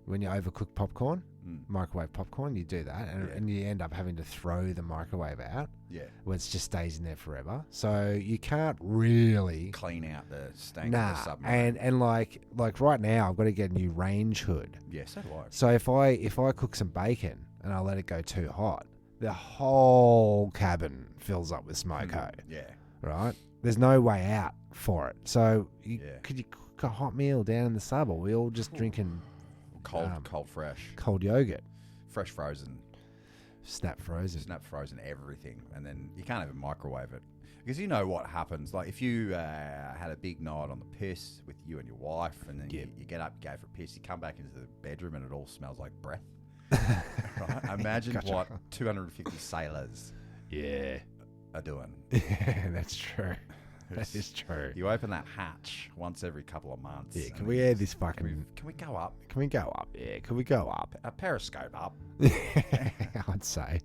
when you overcook popcorn, microwave popcorn, you do that, and you end up having to throw the microwave out. Yeah, where it just stays in there forever. So you can't really clean out the stank of the submarine. And like right now, I've got to get a new range hood. Yeah, so do I. So if I cook some bacon and I let it go too hot, the whole cabin fills up with smoke. Yeah. Right? There's no way out for it. So could you cook a hot meal down in the sub, or we all just drinking cold fresh. Cold yogurt. Fresh frozen. Snap frozen. Snap frozen everything. And then you can't even microwave it. Because you know what happens. Like if you had a big night on the piss with you and your wife, and then you get up, you go for a piss, you come back into the bedroom and it all smells like breath. Right? Imagine what 250 sailors are doing. Yeah, that's true. That is true. You open that hatch once every couple of months. Yeah, can we add this fucking... Can we go up? Can we go up? Yeah, can we go up? A periscope up. I'd say.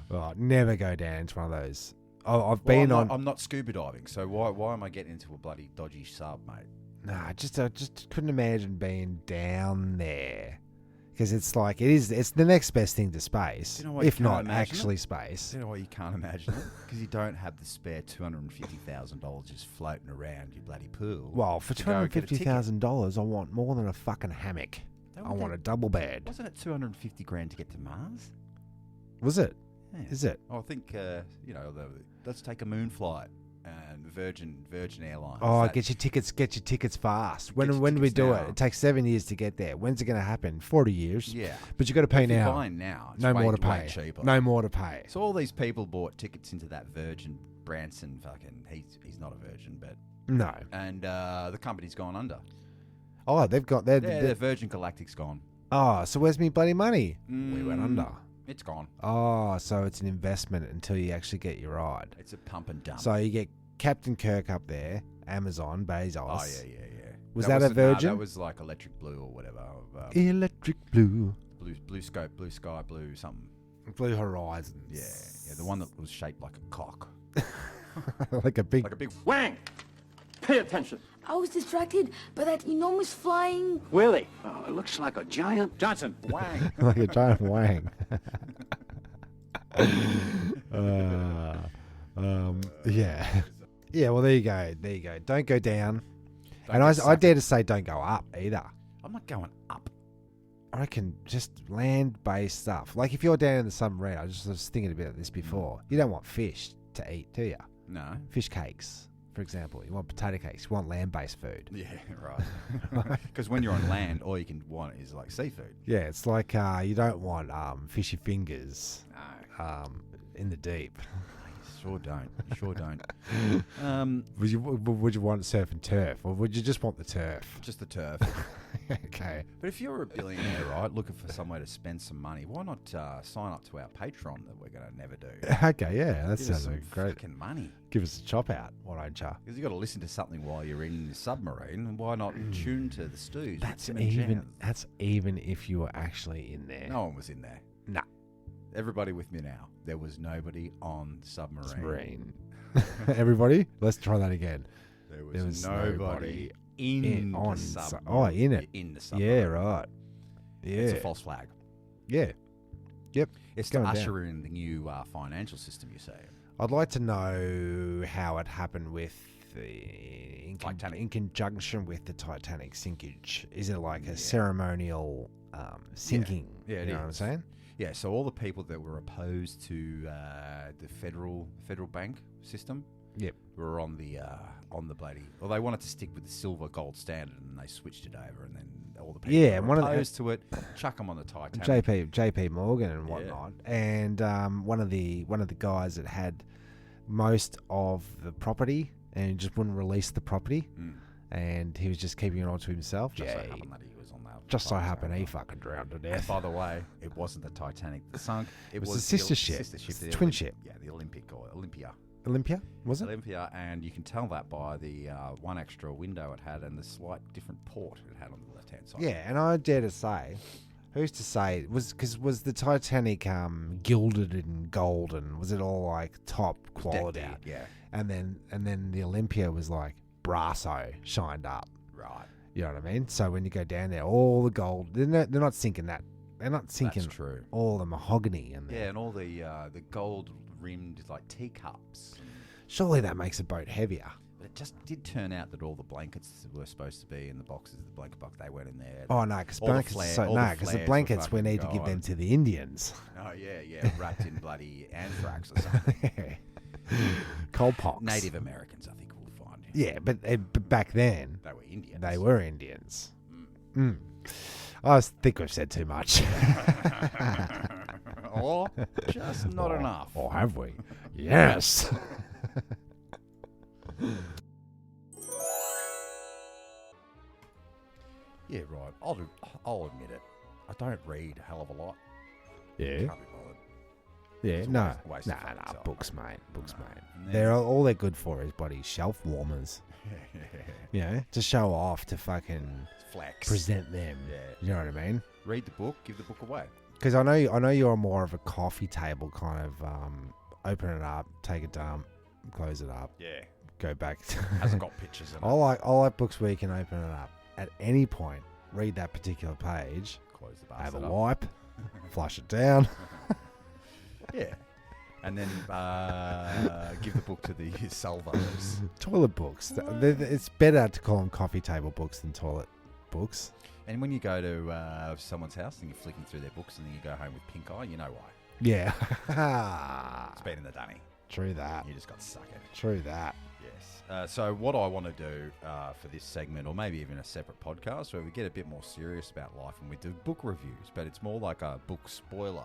Well, never go down into one of those. I've been on... I'm not scuba diving, so why am I getting into a bloody dodgy sub, mate? Nah, I just couldn't imagine being down there. Because it's like, it's the next best thing to space, if not actually space. You know why you can't imagine it? Because you don't have the spare $250,000 just floating around your bloody pool. Well, for $250,000, I want more than a fucking hammock. I want a double bed. Wasn't it $250,000 to get to Mars? Was it? Yeah. Is it? I think, let's take a moon flight. And Virgin Airlines. Oh, get your tickets fast. When do we do it? It takes 7 years to get there. When's it going to happen? 40 years. Yeah. But you got to pay now. If you're buying now, it's no way, more to way pay. cheaper. No more to pay. So all these people bought tickets into that Virgin Branson fucking. He's not a virgin, but no. And the company's gone under. Oh, they've got their Virgin Galactic's gone. Oh, so where's me bloody money? We went under. It's gone. Oh, so it's an investment until you actually get your ride. It's a pump and dump. So you get Captain Kirk up there, Amazon, Bezos. Oh, yeah. Was that a Virgin? No, that was like Electric Blue or whatever. Electric Blue. Blue Scope, Blue Sky, Blue something. Blue Horizons. Yeah, the one that was shaped like a cock. like a big wank. Pay attention. I was distracted by that enormous flying... Willie. Oh, it looks like a giant... Johnson. Wang. Like a giant wang. Yeah. Yeah, well, there you go. There you go. Don't go down. And I dare to say don't go up either. I'm not going up. I reckon just land-based stuff. Like if you're down in the submarine, I was thinking about this before. You don't want fish to eat, do you? No. Fish cakes, for example. You want potato cakes. You want land-based food. Yeah, right. Because when you're on land, all you can want is like seafood. Yeah, it's like you don't want fishy fingers in the deep. Sure don't. Sure don't. Would you want surf and turf, or would you just want the turf? Just the turf. Okay. But if you're a billionaire, right, looking for somewhere to spend some money, why not sign up to our Patreon that we're going to never do? Okay, yeah, that sounds like great. Fucking money. Give us a chop out, why don't you? Because you've got to listen to something while you're in the submarine, and why not tune to the Steez? That's even if you were actually in there. No one was in there. No. Everybody with me now. There was nobody on submarine. Everybody? Let's try that again. There was nobody in the submarine. In it. In the submarine. Yeah, right. Yeah. It's a false flag. Yeah. Yep. It's to usher in the new financial system, you say. I'd like to know how it happened with in conjunction with the Titanic sinkage. Is it like a ceremonial sinking? Yeah, you know what I'm saying? Yeah, so all the people that were opposed to the federal bank system, were on the bloody. Well, they wanted to stick with the silver gold standard, and they switched it over, and then all the people that were opposed to it, chuck them on the Titanic. JP Morgan and whatnot, and one of the guys that had most of the property and just wouldn't release the property, and he was just keeping it all to himself. Just so happened that he was on that. Just so happened he fucking drowned to death. And by the way, it wasn't the Titanic that sunk. It was the sister ship. The twin ship. Yeah, the Olympic or Olympia. Olympia, was it? Olympia, and you can tell that by the one extra window it had and the slight different port it had on the left-hand side. Yeah, and I dare to say, who's to say, was the Titanic gilded in gold, and was it all like top quality? Decked out, yeah. And then the Olympia was like brasso, shined up. Right. You know what I mean? So when you go down there, all the gold, they're not sinking that. They're not sinking all the mahogany and all the gold rimmed like teacups. Surely that makes a boat heavier. But it just did turn out that all the blankets were supposed to be in the boxes, the blanket box, they weren't in there. Oh no, because the blankets we need to give them to the Indians. Oh yeah, wrapped in bloody anthrax or something. Coldpox. Native Americans, I think we'll find. Yeah, but back then they were Indians. They were Indians. I think we've said too much. Or just not enough. Or have we? Yes. Yeah, right. I'll admit it. I don't read a hell of a lot. Yeah. Can't be bothered. Yeah, It's a no, waste no, of fucking time. books, mate, books, mate. And They're then- all they're good for is bloody shelf warmers. You know, to show off, to fucking Flex. present them. Yeah. You know what I mean? Read the book, give the book away. Because I know you're more of a coffee table kind of open it up, take a dump, close it up. Yeah. Go back. Hasn't got pictures in it. I like books where you can open it up at any point, read that particular page, Close the have a bastard up. wipe, flush it down. Yeah. And then give the book to the salvos. Toilet books. It's better to call them coffee table books than toilet books. And when you go to someone's house and you're flicking through their books and then you go home with pink eye, you know why. Yeah. It's been in the dunny. True that. You just got suckered. True that. Yes. So what I want to do for this segment, or maybe even a separate podcast, where we get a bit more serious about life and we do book reviews, but it's more like a book spoiler.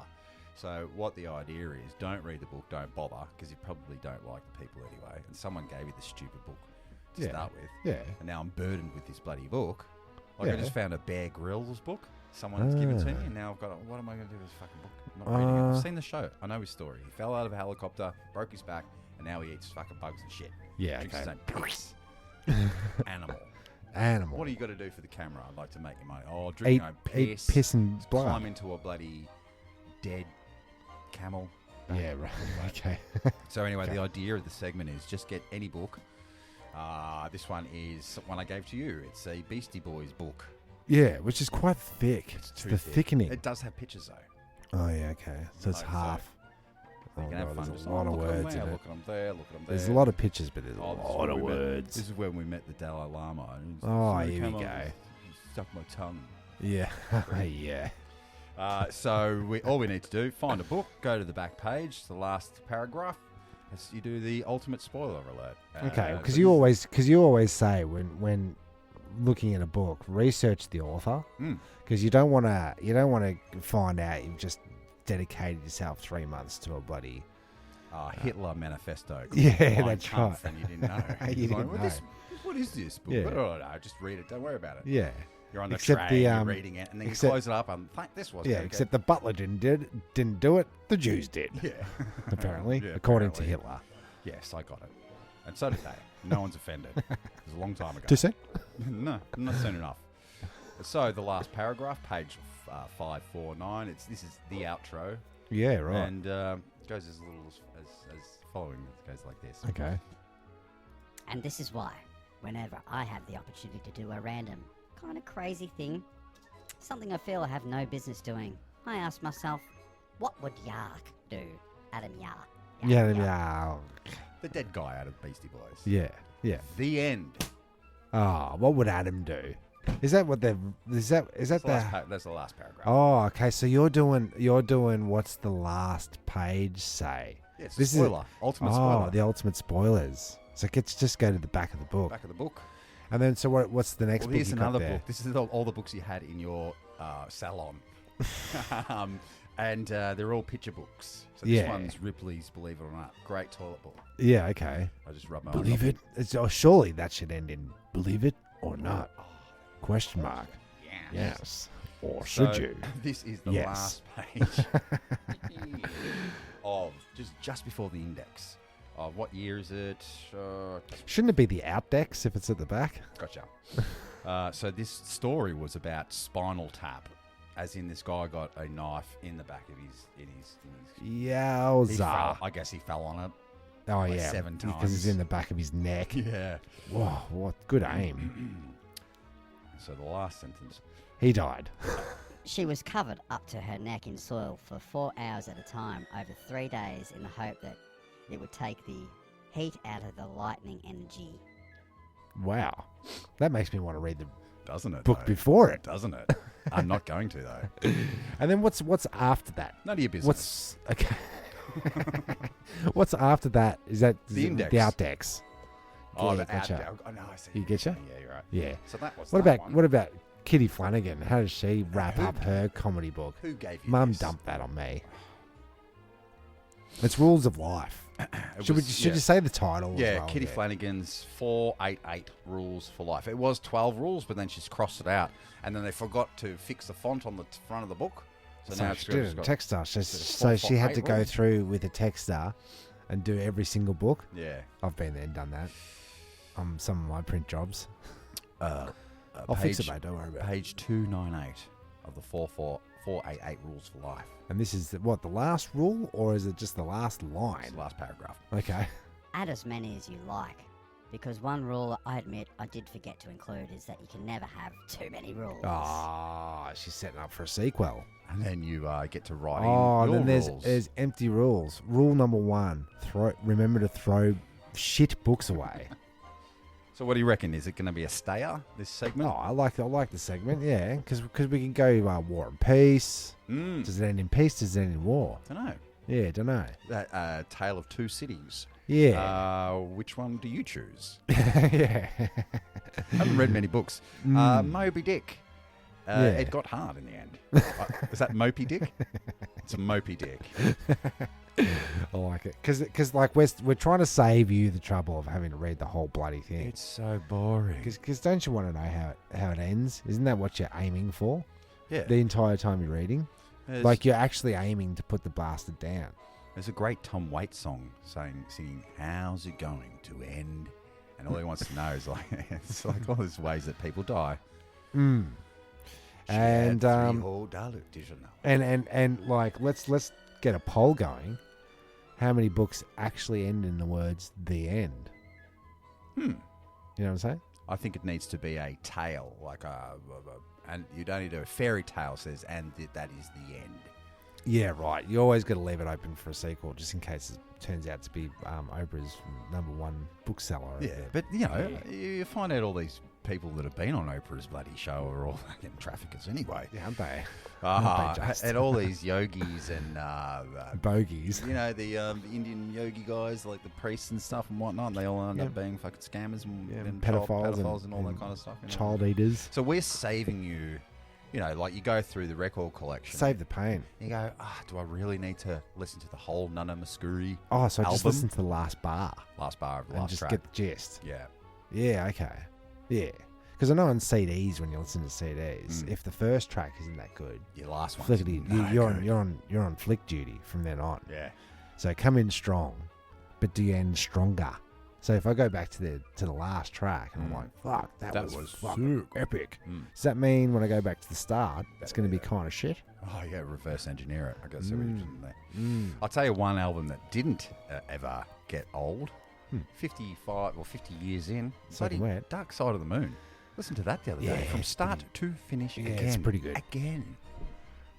So what the idea is, don't read the book, don't bother, because you probably don't like the people anyway. And someone gave you this stupid book to start with. Yeah. And now I'm burdened with this bloody book. Like Yeah. I just found a Bear Grylls book. Someone's given to me, and now I've got. What am I going to do with this fucking book? I'm not reading it. I've seen the show. I know his story. He fell out of a helicopter, broke his back, and now he eats fucking bugs and shit. Yeah, Drinks okay. his own piss. Animal. Animal. What are you got to do for the camera? I'd like to make your money. Oh, drink your own piss. Eat piss and blood. Climb into a bloody dead camel. Yeah, right. Okay. So anyway, Okay. the idea of the segment is just get any book, This one is one I gave to you. It's a Beastie Boys book. Yeah, which is quite thick. It's too the thick. thickening. It does have pictures, though. Oh, yeah, okay. So it's half. You can have fun. There's Just, a lot of look at 'em words there, in it. look at them there, look at them there. There's a lot of pictures, but there's a this is lot where of we met- words. This is when we met the Dalai Lama. And Oh, he here came we on go. and Stuck my tongue. Yeah, yeah. So all we need to do, find a book, go to the back page, the last paragraph. As you do the ultimate spoiler alert. Okay, because so you always say when looking at a book, research the author, because you don't want to find out you've just dedicated yourself 3 months to a bloody Hitler manifesto. Yeah, that's right. And you didn't know. You didn't What know. what is this book? Yeah. I don't know. Just read it. Don't worry about it. Yeah. You're on the Except train, the, you're reading it, and then you close it up and this was except the butler didn't do it. The Jews did. Yeah. Apparently, Yeah, according to apparently. Hitler. Yes, I got it. And so did they. No one's offended. It was a long time ago. Too soon? No, not soon enough. So the last paragraph, page 549. This is the outro. Yeah, right. And it goes as little as following. It goes like this. Okay. And this is why, whenever I have the opportunity to do a random, kind of crazy thing, something I feel I have no business doing, I ask myself, what would Yark do? Adam Yark. Yeah. The dead guy out of Beastie Boys. Yeah. Yeah. The end. Oh, what would Adam do? Is that what they've? Is that That's the last paragraph. Oh, okay. So you're doing what's the last page say? Yeah, it's a spoiler. Ultimate spoiler. Oh, the ultimate spoilers. So let's just go to the back of the book. Back of the book. And then, so what's the next Well, book? here's you got another there? book. This is all the books you had in your salon. And they're all picture books. So this one's Ripley's Believe It or Not. Great toilet book. Yeah. Okay. I just rub my Believe it. Surely that should end in believe it or not? Question mark. Yes. Or should you? This is the Yes. last page of just before the index. Of what year is it? Shouldn't it be the outdex if it's at the back? Gotcha. So this story was about Spinal Tap, as in this guy got a knife in the back of his. Yowza. I guess he fell on it. Oh, like yeah. 7 times. Because it's in the back of his neck. Yeah. Whoa, what good aim. So the last sentence. He died. She was covered up to her neck in soil for 4 hours at a time over 3 days in the hope that it would take the heat out of the lightning energy. Wow. That makes me want to read the Doesn't it? book though? before it. Doesn't it? I'm not going to, though. And then what's after that? None of your business. Okay. What's after that? Is that The index. The outdex? Oh, Yeah, the gotcha. outdex. Oh, no, I see. You getcha? Yeah, you're right. Yeah. So that was What that about one. what about Kitty Flanagan? How does she wrap Who- up her comedy book? Who gave you Mum this? dumped that on me. It's Rules of Life. Should yeah. you say the title? Yeah, as well? Kitty Flanagan's 488 Rules for Life. It was 12 rules, but then she's crossed it out. And then they forgot to fix the font on the front of the book. So now she did got- a texter. So four, she had to 4, go 8 through with a texter and do every single book. Yeah. I've been there and done that. Some of my print jobs. I'll fix it, mate. Don't worry about it. Page 298 of the 488 Rules for Life. And this is the last rule, or is it just the last line? It's the last paragraph. Okay. Add as many as you like, because one rule I admit I did forget to include is that you can never have too many rules. Ah, she's setting up for a sequel. And then you get to write Oh, in your then rules. there's empty rules. Rule number 1: remember to throw shit books away. So what do you reckon? Is it going to be a stayer, this segment? Oh, I like the segment, yeah, because we can go War and Peace. Does it end in peace? Does it end in war? Don't know. Yeah, don't know. That Tale of Two Cities. Yeah. Which one do you choose? Yeah. I haven't read many books. Moby Dick. Yeah. It got hard in the end. Is that Mopey Dick? It's a Mopey Dick. I like it because like we're trying to save you the trouble of having to read the whole bloody thing. It's so boring. Because don't you want to know how it ends? Isn't that what you're aiming for? Yeah. The entire time you're reading, like you're actually aiming to put the bastard down. There's a great Tom Waits song singing "How's it going to end?" and all he wants to know is like it's like all these ways that people die. And $3 and like let's get a poll going. How many books actually end in the words "the end"? You know what I'm saying? I think it needs to be a tale, and you don't need a fairy tale says, and that is the end. Yeah, right. You always got to leave it open for a sequel, just in case it turns out to be Oprah's #1 bookseller. Yeah, but you find out all these people that have been on Oprah's bloody show are all fucking traffickers anyway. Yeah, aren't they? And all these yogis and bogies. You know, the Indian yogi guys, like the priests and stuff and whatnot, they all end up being fucking scammers and pedophiles and all that kind of stuff. Child eaters. So we're saving you. You know, like you go through the record collection. Save the pain. You go, do I really need to listen to the whole Nana Muscuri so album? just listen to the last bar. Last bar of the and last just track. get the gist. Yeah. Yeah, okay. Yeah. Because I know on CDs, when you listen to CDs, if the first track isn't that good, your last one, you're on flick duty from then on. Yeah. So come in strong, but do you end stronger? So if I go back to the last track and I'm like, fuck, that was fucking epic. Does that mean when I go back to the start, it's going to be kind of shit? Oh, yeah, reverse engineer it. I guess I'll tell you one album that didn't ever get old. 55 or 50 years in. Dark Side of the Moon. Listen to that the other day. From start to finish again. It's pretty good. Again.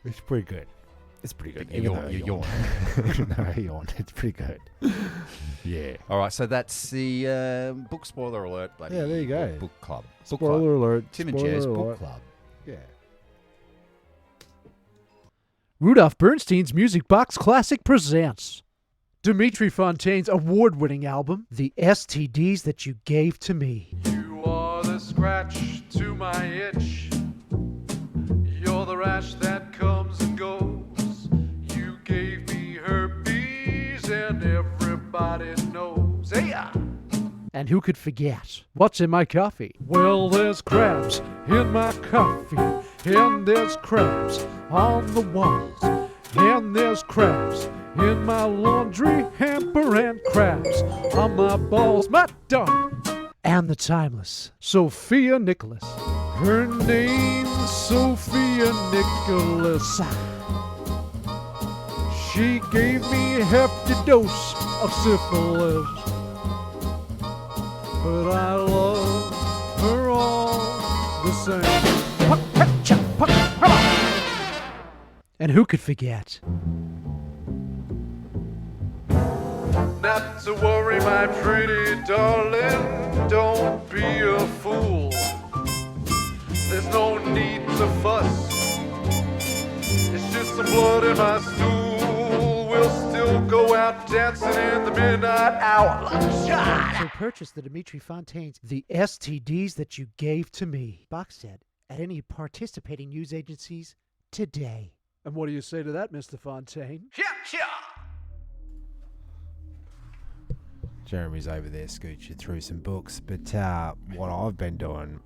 It's pretty good. It's pretty good. You yawn. No, I yawned. It's pretty good. Yeah. All right, so that's the book spoiler alert. Yeah, there you go. Book club. Spoiler alert. Tim and Jez book club. Yeah. Rudolph Bernstein's Music Box Classic presents Dimitri Fontaine's award-winning album, The STDs That You Gave to Me. You are the scratch to my itch. You're the rash that comes and goes. You gave me herpes and everybody knows. Hey, And who could forget? What's in my coffee? Well, there's crabs in my coffee, and there's crabs on the walls, and there's crabs in my laundry hamper, and crabs on my balls, my dog, And the timeless Sophia Nicholas. her name's Sophia Nicholas. She gave me a hefty dose of syphilis, but I love her all the same. And who could forget? not to worry, my pretty darling. Don't be a fool. There's no need to fuss. It's just some blood in my stool. We'll still go out dancing in the midnight hour. So purchase the Dimitri Fontaine's The STDs That You Gave to Me box set at any participating news agencies today. And what do you say to that, Mr. Fontaine? Jeremy's over there scooching through some books, but what I've been doing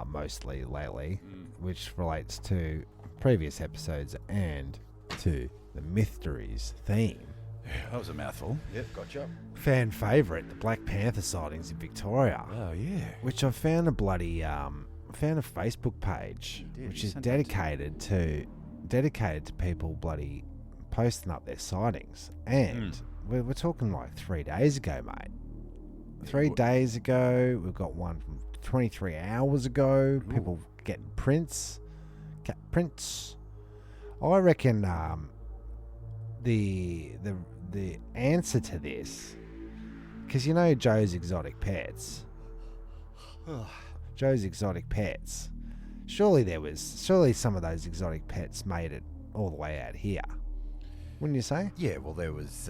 mostly lately, which relates to previous episodes and to the Mysteries theme. Yeah, that was a mouthful. Yep, gotcha. Fan favourite, the Black Panther sightings in Victoria. Oh, yeah. Which I found a bloody found a Facebook page which is dedicated to people bloody posting up their sightings, and we're talking like 3 days ago, mate. 3 days ago, we've got one from 23 hours ago. People getting prints. I reckon the answer to this, because you know Joe's Exotic Pets. Joe's Exotic Pets. Surely some of those exotic pets made it all the way out here. Wouldn't you say? Yeah, well, there was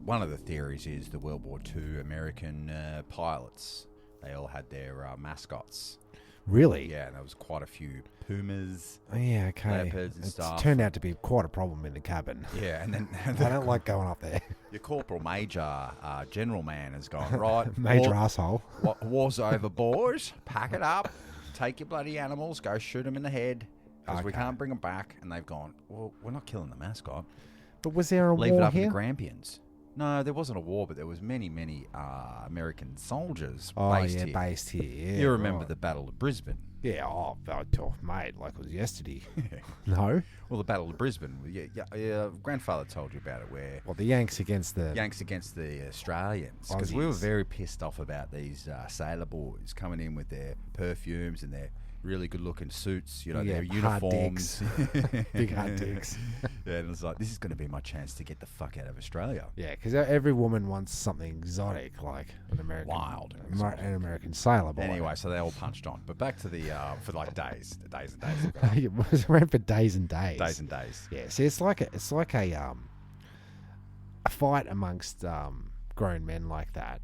one of the theories is the World War II American pilots. They all had their mascots. Really? Yeah, and there was quite a few pumas. Oh, yeah, okay. Leopards and stuff. It turned out to be quite a problem in the cabin. Yeah, and then I don't like going up there. Your corporal major, general man, has gone right. Major asshole. War's over, boys. Pack it up. Take your bloody animals. Go shoot them in the head. Because we can't bring them back. And they've gone, well, we're not killing the mascot. But was there a Leave war it up here? to the Grampians. No, there wasn't a war, but there was many American soldiers based here. here. Yeah, you remember the Battle of Brisbane. Yeah, mate, like it was yesterday. No? Well, the Battle of Brisbane. Yeah, grandfather told you about it, where... Well, the Yanks against the Australians. Because we were very pissed off about these sailor boys coming in with their perfumes and their really good-looking suits, their uniforms. Big hard dicks. Yeah, and it was like, this is going to be my chance to get the fuck out of Australia. Yeah, because every woman wants something exotic, like an American sailor boy. Anyway, so they all punched on. But back to the for like days and days. It was around for days and days. Days and days. Yeah, see, it's like a fight amongst grown men like that.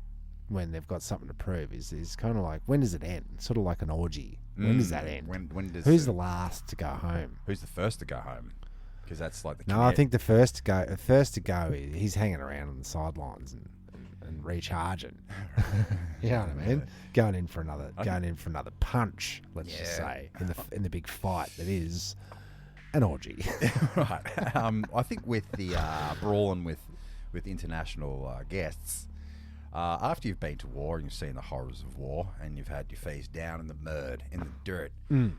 When they've got something to prove, is kind of like, when does it end? Sort of like an orgy. When does that end? When does Who's the last to go home? Who's the first to go home? Because that's like the. No, I think the first to go, he's hanging around on the sidelines and recharging. You know what I mean? Going in for another punch. Let's just say in the big fight that is an orgy. Right. I think with the brawling with international guests. After you've been to war and you've seen the horrors of war and you've had your face down in the mud, in the dirt, and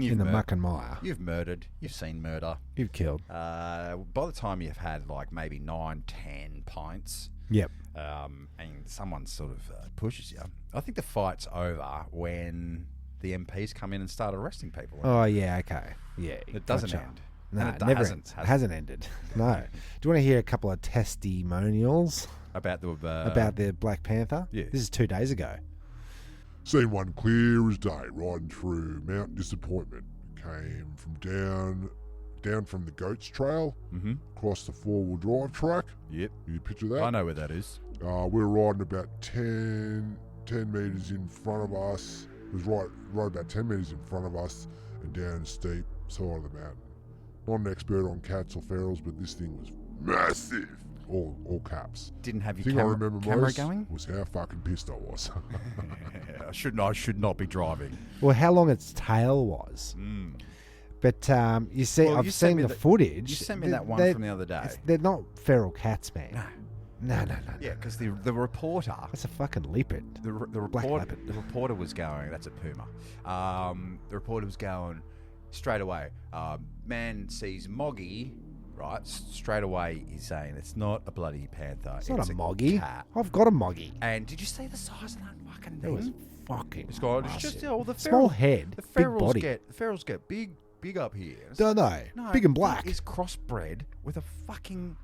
in the muck and mire, you've murdered, you've seen murder, you've killed. By the time you've had like maybe 9-10 pints, yep, and someone sort of pushes you, I think the fight's over when the MPs come in and start arresting people. Oh yeah, okay, yeah, it doesn't end. No, it never hasn't ended. No. Do you want to hear a couple of testimonials? About the Black Panther? Yeah. This is 2 days ago. Seen one clear as day riding through Mount Disappointment. Came from down from the Goats Trail, across the 4-wheel drive track. Yep. You picture that? I know where that is. We're riding about 10 metres in front of us. It was right about 10 metres in front of us and down a steep side of the mountain. Not an expert on cats or ferals, but this thing was massive. All caps. Didn't have your thing I remember camera most going? was how fucking pissed I was. I should not be driving. Well, how long its tail was. But you see, Well, I've seen the footage. You sent me that one from the other day. They're not feral cats, man. No. Yeah, because the reporter. That's a fucking leopard. The reporter was going. That's a puma. The reporter was going straight away. Man sees Moggy. Right, straight away he's saying it's not a bloody panther. It's not a Moggy. Cat. I've got a Moggy. And did you see the size of that fucking thing? It was fucking It's just the small head, the big ferals body. The ferals get big up here. Don't they? Big and black. Is crossbred with a fucking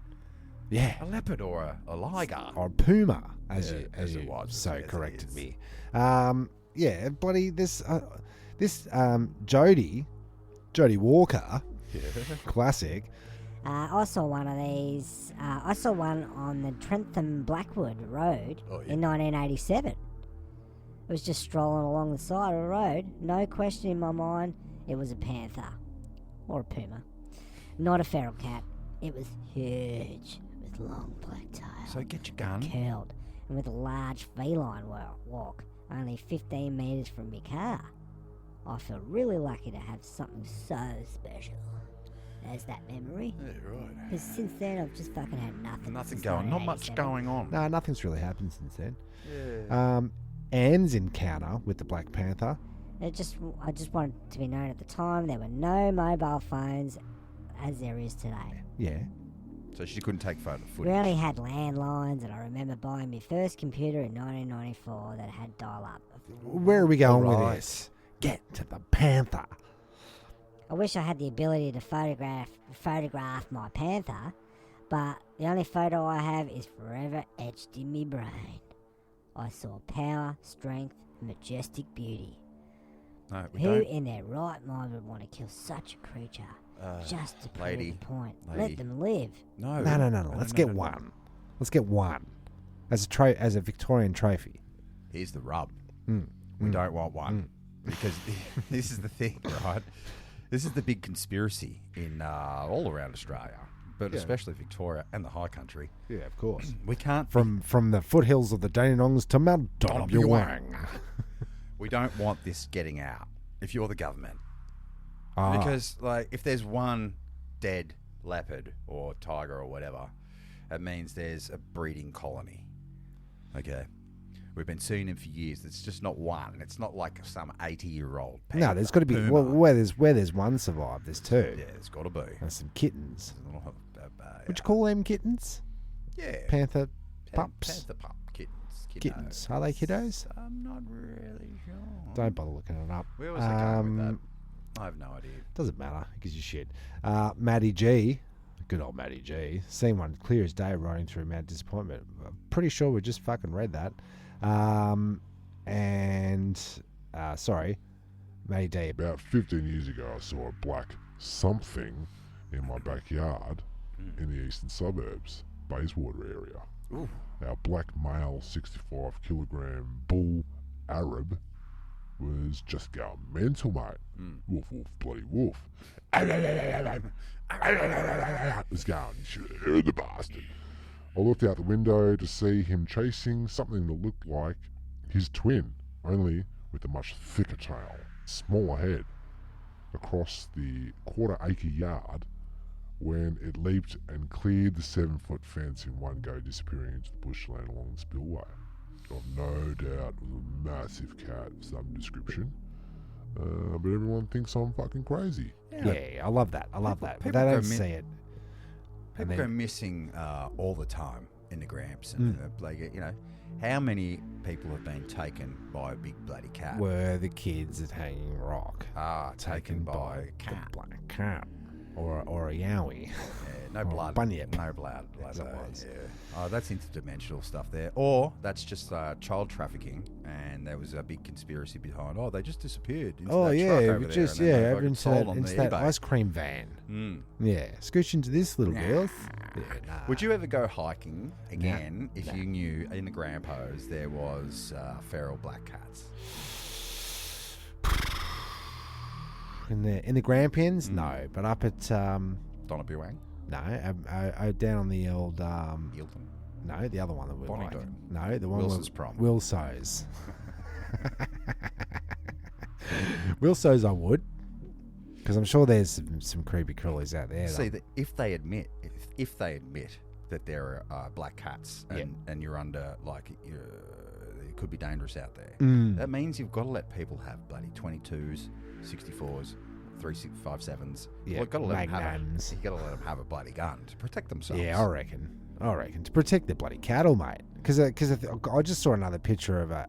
a leopard or a liger or a puma, as Yeah, you as it was, so as it corrected is. me. Bloody this Jody Walker, classic. I saw one of these. I saw one on the Trentham Blackwood Road in 1987. It was just strolling along the side of the road. No question in my mind, it was a panther. Or a puma. Not a feral cat. It was huge, with long black tail. So get your gun. Curled, and with a large feline walk, only 15 metres from my car. I feel really lucky to have something so special. There's that memory. Yeah, right. Because since then, I've just fucking had nothing. Not much 1987. going on. No, nothing's really happened since then. Yeah. Anne's encounter with the Black Panther. I just wanted to be known at the time there were no mobile phones as there is today. Yeah. So she couldn't take photo We footage. only had landlines, and I remember buying my first computer in 1994 that had dial-up. Where are we going with Alright. this? Get to the Panther. I wish I had the ability to photograph my panther, but the only photo I have is forever etched in my brain. I saw power, strength, and majestic beauty. No, we Who don't. in their right mind would want to kill such a creature just to prove lady, the point? lady. Let them live. No. No. Let's get one. Let's get one. As a Victorian trophy. Here's the rub. We don't want one. Because this is the thing, right? This is the big conspiracy in all around Australia, but especially Victoria and the high country. Yeah, of course. We can't... From the foothills of the Dandenongs to Mount Donobuang. We don't want this getting out if you're the government. Ah. Because, like, if there's one dead leopard or tiger or whatever, it means there's a breeding colony. Okay. We've been seeing him for years. It's just not one. It's not like some 80-year-old. No, there's got to be where there's one survived. There's two. Yeah, there's got to be. There's some kittens. Yeah. Would you call them kittens? Yeah. Panther pups. Panther pup kittens. Kittens. Are they kiddos? I'm not really sure. Don't bother looking it up. Where was I going with that? I have no idea. Doesn't matter. It gives you shit. Matty G. Good old Matty G. Seen one clear as day riding through Mount Disappointment. I'm pretty sure we just fucking read that. Sorry, Matty D. About 15 years ago, I saw a black something in my backyard in the eastern suburbs, Bayswater area. Ooh. Our black male 65 kilogram bull Arab was just going mental, mate. Woof, woof, bloody woof. Was going, you should have heard the bastard. I looked out the window to see him chasing something that looked like his twin, only with a much thicker tail, smaller head, across the quarter-acre yard when it leaped and cleared the 7-foot fence in one go, disappearing into the bushland along the spillway. I've no doubt it was a massive cat of some description, but everyone thinks I'm fucking crazy. Yeah, I love that. But they don't see it. People go missing all the time in the Gramps. And how many people have been taken by a big bloody cat? Were the kids at Hanging Rock taken by a cat. The black cat. Or a yowie. Yeah, no blood. Bunyip. No blood. As it was. Yeah. Oh, that's interdimensional stuff there. Or that's just child trafficking, and there was a big conspiracy behind. Oh, they just disappeared. Into that truck over there, over into that ice cream van. Yeah, scooch into this little girl. Yeah, nah. Would you ever go hiking again if you knew in the Grampos there was feral black cats? In the Grampians, no, but up at Donabuang, no, down on the old Hilton. No, the other one that we like. Bonnie No, the one Wilson's Prom. Wilso's. Wilso's, I would, because I'm sure there's some creepy crawlies out there. See, if they admit that there are black cats and you're under it could be dangerous out there. That means you've got to let people have bloody 22s, 64s, 357s. Yeah, you've got to let Magnums. you got to let them have a bloody gun to protect themselves. Yeah, I reckon to protect the bloody cattle, mate. Because I just saw another picture of a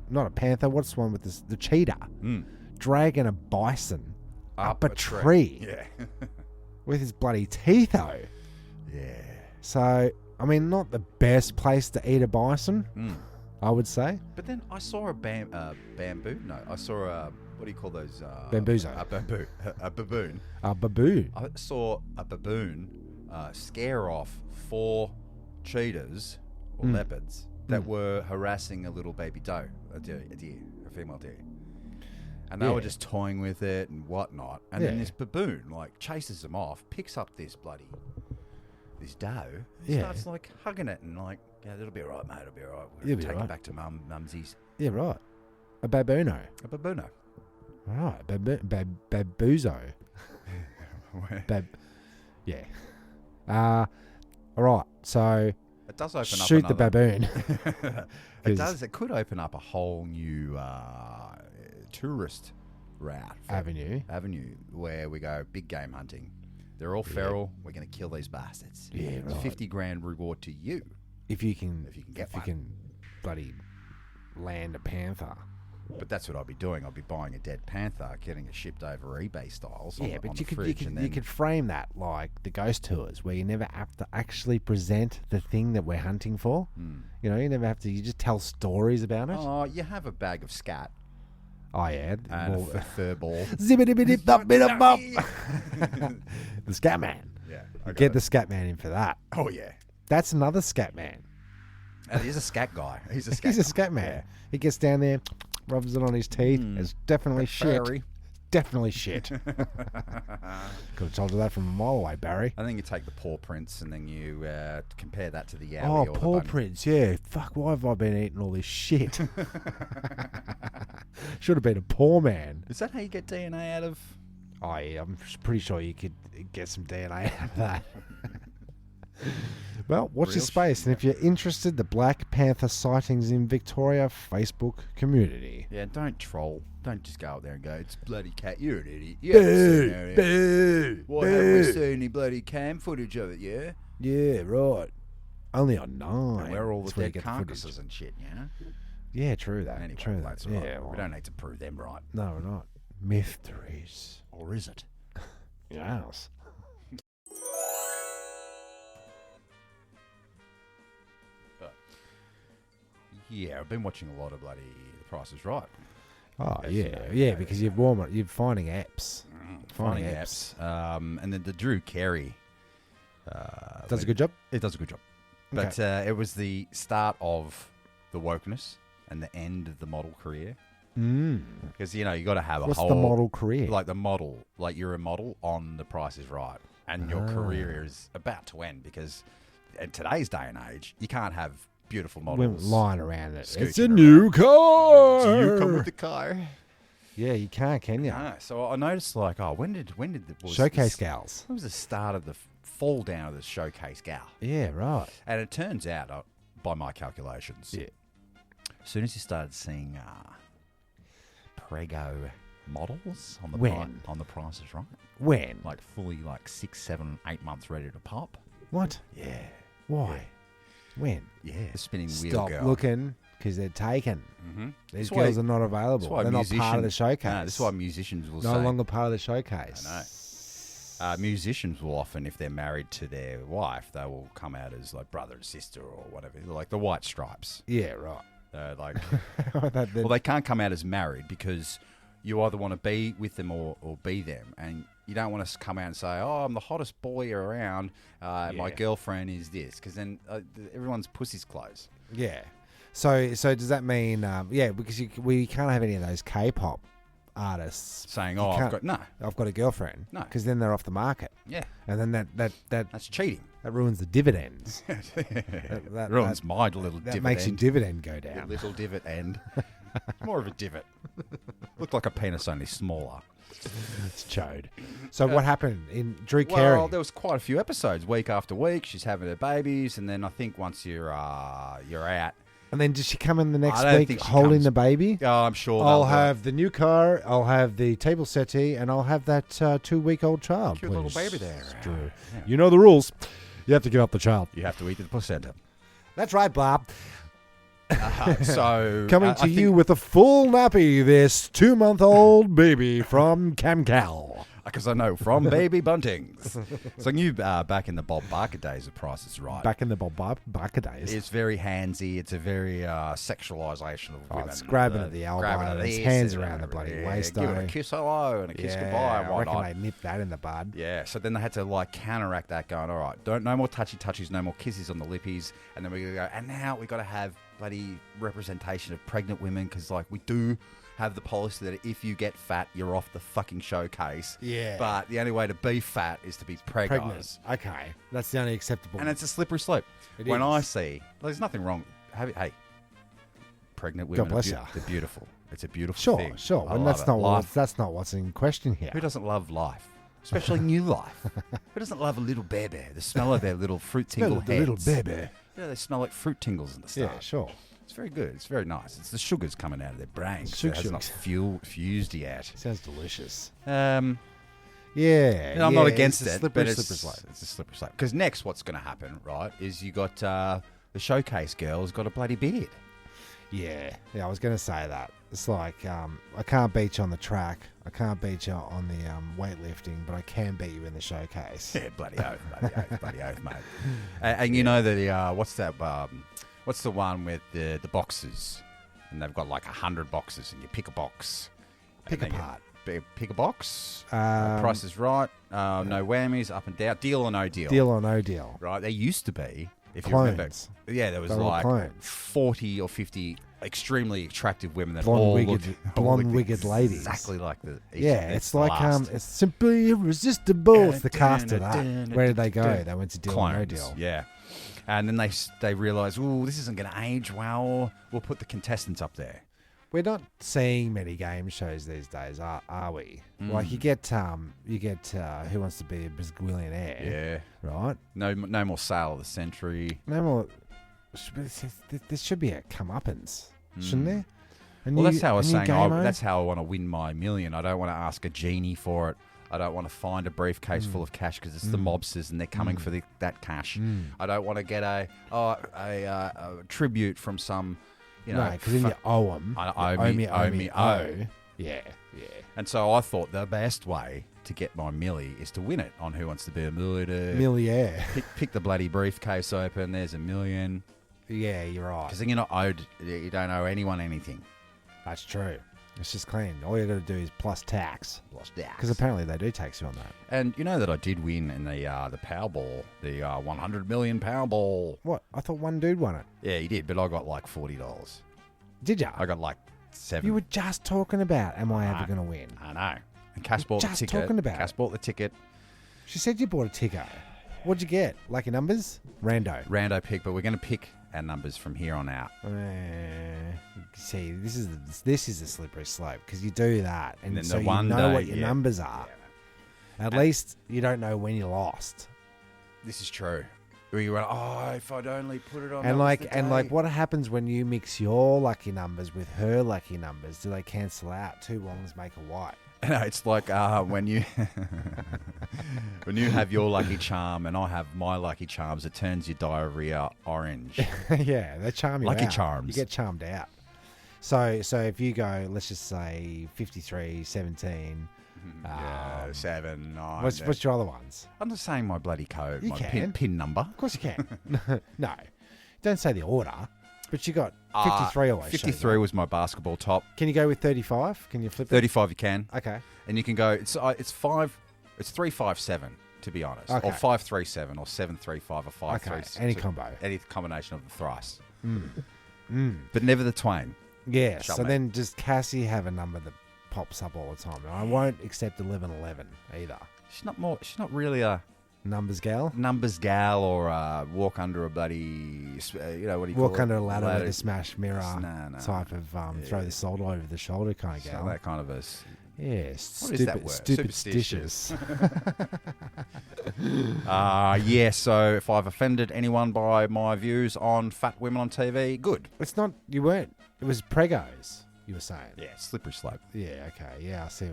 not a panther. What's the one with the cheetah dragging a bison up a tree. Yeah, with his bloody teeth, though. Yeah. So I mean, not the best place to eat a bison, I would say. But then I saw a bamboo. No, I saw a what do you call those? Bamboozle. A baboon. A baboon. I saw a baboon scare off 4 cheetahs or leopards that were harassing a little baby doe, a female deer. And they were just toying with it and whatnot. And then this baboon chases them off, picks up this doe, starts hugging it and it'll be all right, mate, it'll be all right. We'll take it back to mumsies. Yeah, right. A baboono. A baboono. Right, baboozo. Yeah. All right, so it does open shoot up the baboon. It does. It could open up a whole new tourist route. Avenue where we go big game hunting. They're all feral. We're going to kill these bastards. Yeah, it's right. $50,000 reward to you if you can bloody land a panther. But that's what I'd be doing. I'd be buying a dead panther, getting it shipped over eBay style. But you could frame that like the ghost tours, where you never have to actually present the thing that we're hunting for. You know, you never have to. You just tell stories about it. Oh, you have a bag of scat. Oh yeah, and a fur ball. Zibbity-bitty-bop-bit-a-bop. The Skat Man. Yeah, get the Skat Man in for that. Oh yeah, that's another Skat Man. And he's a scat guy. He's a Skat Man. Yeah. He gets down there, rubs it on his teeth. It's definitely shit. Definitely shit. Could have told you that from a mile away, Barry. I think you take the paw prints and then you compare that to the yowie. Oh, or paw prints, yeah. Fuck, why have I been eating all this shit? Should have been a poor man. Is that how you get DNA out of? Oh, yeah, I'm pretty sure you could get some DNA out of that. Well, watch your space, and if you're interested, the Black Panther sightings in Victoria Facebook community. Yeah, don't troll. Don't just go out there and go, it's bloody cat. You're an idiot. Boo! Why haven't we seen any bloody cam footage of it, yeah? Yeah, right. Only on 9. And where are all the That's where you dead get the footage. carcasses and shit, you know? Yeah, true that. Anyway, true that. that's Yeah, right. well, We don't need to prove them right. No, we're not. Mysteries. Or is it? Yes. Yeah, I've been watching a lot of bloody The Price is Right. Oh, yeah, because you're finding apps. Finding apps. And then the Drew Carey. Does a good job? It does a good job. But it was the start of the wokeness and the end of the model career. Because, you got to have a What's whole... the model career? Like the model. Like you're a model on The Price is Right. And your career is about to end because in today's day and age, you can't have beautiful models lying around it. It's scooching a new car. Do you come with the car? Yeah, you can't, can you? No. So I noticed, like, when did Showcase gals. When was the start of the fall down of the showcase gal? Yeah, right. And it turns out, by my calculations, as soon as you started seeing prego models on the on the Price is Right, when like fully 6, 7, 8 months ready to pop. What? Yeah. Why? Yeah. When? Yeah, the spinning wheel Stop girl. looking because they're taken. Mm-hmm. These girls are not available. They're not part of the showcase. No, this is why musicians will say. No longer part of the showcase. I know. Musicians will often, if they're married to their wife, they will come out as like brother and sister or whatever, like the White Stripes. Yeah, right. Well, they can't come out as married because you either want to be with them or be them, and you don't want to come out and say, "Oh, I'm the hottest boy around. My girlfriend is this," because then everyone's pussy's closed. Yeah. So does that mean because we can't have any of those K-pop artists saying, "Oh, I've got a girlfriend." No, because then they're off the market. Yeah, and then that's cheating. That ruins the dividends. that ruins my little dividend. That makes your dividend go down. Your little dividend. More of a divot. Looked like a penis, only smaller. It's chode. So what happened in Drew Carey? Well, there was quite a few episodes, week after week. She's having her babies, and then I think once you're out. And then does she come in the next I don't week think she holding comes. the baby? Oh, I'm sure. I'll have the new car, I'll have the table settee, and I'll have that 2-week-old child. Cute little baby there. Drew. Yeah. You know the rules. You have to give up the child. You have to eat the placenta. That's right, Bob. So coming to you with a full nappy, this 2-month-old baby from Camcal. Because I know from baby buntings. So you back in the Bob Barker days of Price is Right. Back in the Bob Barker days. It's very handsy. It's a very sexualisation of women. It's grabbing at the elbow. It's hands around the bloody waist. Give it a kiss hello and a kiss goodbye and I whatnot. reckon they nipped that in the bud. Yeah, so then they had to counteract that going, all right, no more touchy-touchies, no more kisses on the lippies. And then we go, and now we got to have bloody representation of pregnant women because we do have the policy that if you get fat, you're off the fucking showcase. Yeah. But the only way to be fat is to be pregnant. Okay. That's the only acceptable. And it's a slippery slope. I see, there's nothing wrong. Hey, pregnant women, God bless you. They're beautiful. It's a beautiful thing. Sure. I And love that's not what's in question here. Who doesn't love life? Especially new life. Who doesn't love a little baby? The smell of their little fruit tingle heads. The little baby. Yeah, they smell like fruit tingles in the start. Yeah, sure. It's very good. It's very nice. It's the sugars coming out of their brains. Sugar It hasn't fused yet. Sounds delicious. Yeah. I'm not against it's it. Slippery but slope. It's a slippery slope. Because next what's going to happen, right, is you got the showcase girl's got a bloody beard. Yeah, I was going to say that. It's like, I can't beat you on the track. I can't beat you on the weightlifting, but I can beat you in the showcase. Yeah, bloody oath, mate. And you know that, what's that, what's the one with the boxes? And they've got 100 boxes, and you pick a box. Pick apart. Pick a box. Price is Right. No whammies, up and down. Deal or no deal. Deal or no deal. Right, there used to be, if clones. you remember. Yeah, there was clones. 40 or 50 extremely attractive women that blonde-wigged ladies. Exactly like the... It's like, it's simply irresistible. It's the cast of that. Where did they go? They went to Deal or No Deal. Yeah. And then they realised, this isn't going to age well. We'll put the contestants up there. We're not seeing many game shows these days, are we? Like you get Who Wants to Be a Billionaire? Yeah. Right. No more Sale of the Century. No more. There should be a comeuppance, shouldn't there? That's how I was saying. That's how I want to win my million. I don't want to ask a genie for it. I don't want to find a briefcase full of cash because it's the mobsters and they're coming for that cash. I don't want to get a tribute from some, because then you owe them. Owe me. Yeah. And so I thought the best way to get my millie is to win it on Who Wants to Be a Millionaire. Millionaire. Pick the bloody briefcase open. There's $1 million. Yeah, you're right. Because then you're not owed. You don't owe anyone anything. That's true. It's just clean. All you got to do is plus tax. Because apparently they do tax you on that. And you know that I did win in the Powerball, the 100 million Powerball. What? I thought one dude won it. Yeah, he did, but I got like $40. Did you? I got like 7. You were just talking about, am I ever going to win? I know. And Cash bought the ticket. Talking about Cash bought the ticket. She said you bought a ticket. What'd you get? Lucky numbers? Rando pick, but we're going to pick our numbers from here on out. See, this is a slippery slope because you do that, and then so you know what your numbers are. Yeah. At least you don't know when you lost. This is true. Where you went, if I'd only put it on. And like, what happens when you mix your lucky numbers with her lucky numbers? Do they cancel out? Two wrongs make a right. No, it's like when you have your lucky charm and I have my lucky charms, it turns your diarrhea orange. Yeah, they charm you out. Lucky charms. You get charmed out. So if you go, let's just say 53, 17. 7, 9. What's your other ones? I'm just saying my bloody code, you my can. pin number. Of course you can. No, don't say the order. But you got 53 always. 53 was my basketball top. Can you go with 35? Can you flip it? 35 you can. Okay. And you can go, it's 357 to be honest. Okay. Or 537 or 735 or 537. Okay, any combo. Any combination of the thrice. Mm. But never the twain. Yeah, Shall so mate. then does Cassie have a number that pops up all the time? And I won't accept 1111 either. She's not really a numbers gal or walk under a bloody what do you call it? Walk under a ladder with a smash mirror No. type of throw the salt over the shoulder kind of gal. So that kind of a yeah, what is that word? Superstitious. So if I've offended anyone by my views on fat women on TV, good. It's not, you weren't. It was pregos, you were saying. Yeah, slippery slope. Yeah, okay. Yeah, I see.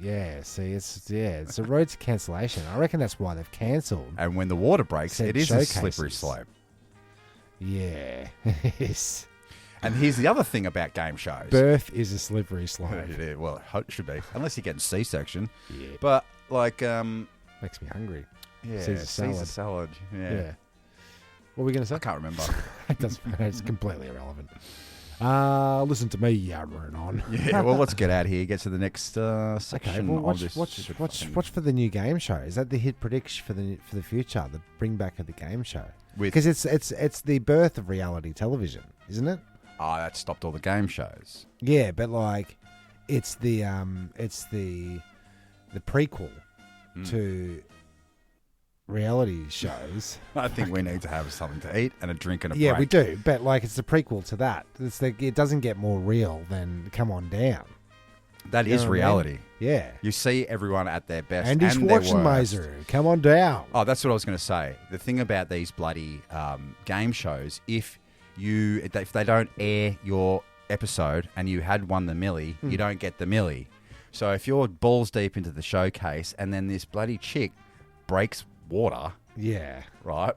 Yeah, see, it's a road to cancellation. I reckon that's why they've cancelled. And when the water breaks, it is a slippery slope. Yeah. Yes. And here's the other thing about game shows. Birth is a slippery slope. Yeah, well, it should be. Unless you're getting C-section. Yeah. But, like... makes me hungry. Yeah, Caesar salad. Yeah. What were we going to say? I can't remember. It doesn't matter. It's completely irrelevant. Listen to me yammering on. Yeah, well, let's get out of here. Get to the next section. Okay, well, watch for the new game show. Is that the hit prediction for the future? The bring back of the game show? Because it's the birth of reality television, isn't it? Oh, that stopped all the game shows. Yeah, but like, it's the prequel to reality shows. I think we need to have something to eat and a drink and a break. Yeah, we do. But like, it's the prequel to that. It doesn't get more real than Come On Down. That is reality. I mean? Yeah. You see everyone at their best and their worst. Schwarzenegger, Come On Down. Oh, that's what I was going to say. The thing about these bloody game shows, if they don't air your episode and you had won the millie, you don't get the millie. So if you're balls deep into the showcase and then this bloody chick breaks water, right,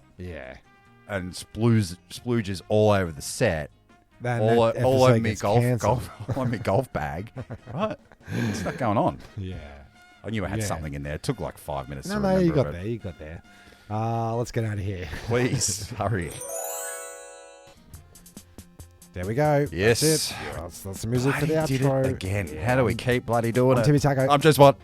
and splooges all over the set, all over me golf bag, right? It's not going on. Yeah, I knew I had something in there. It took like 5 minutes. No, you got there. Let's get out of here. Please hurry. There we go. Yes. That's it. That's the music for the outro. Did it again. Yeah. How do we keep bloody doing it? I'm Timmy Taco. I'm Just What.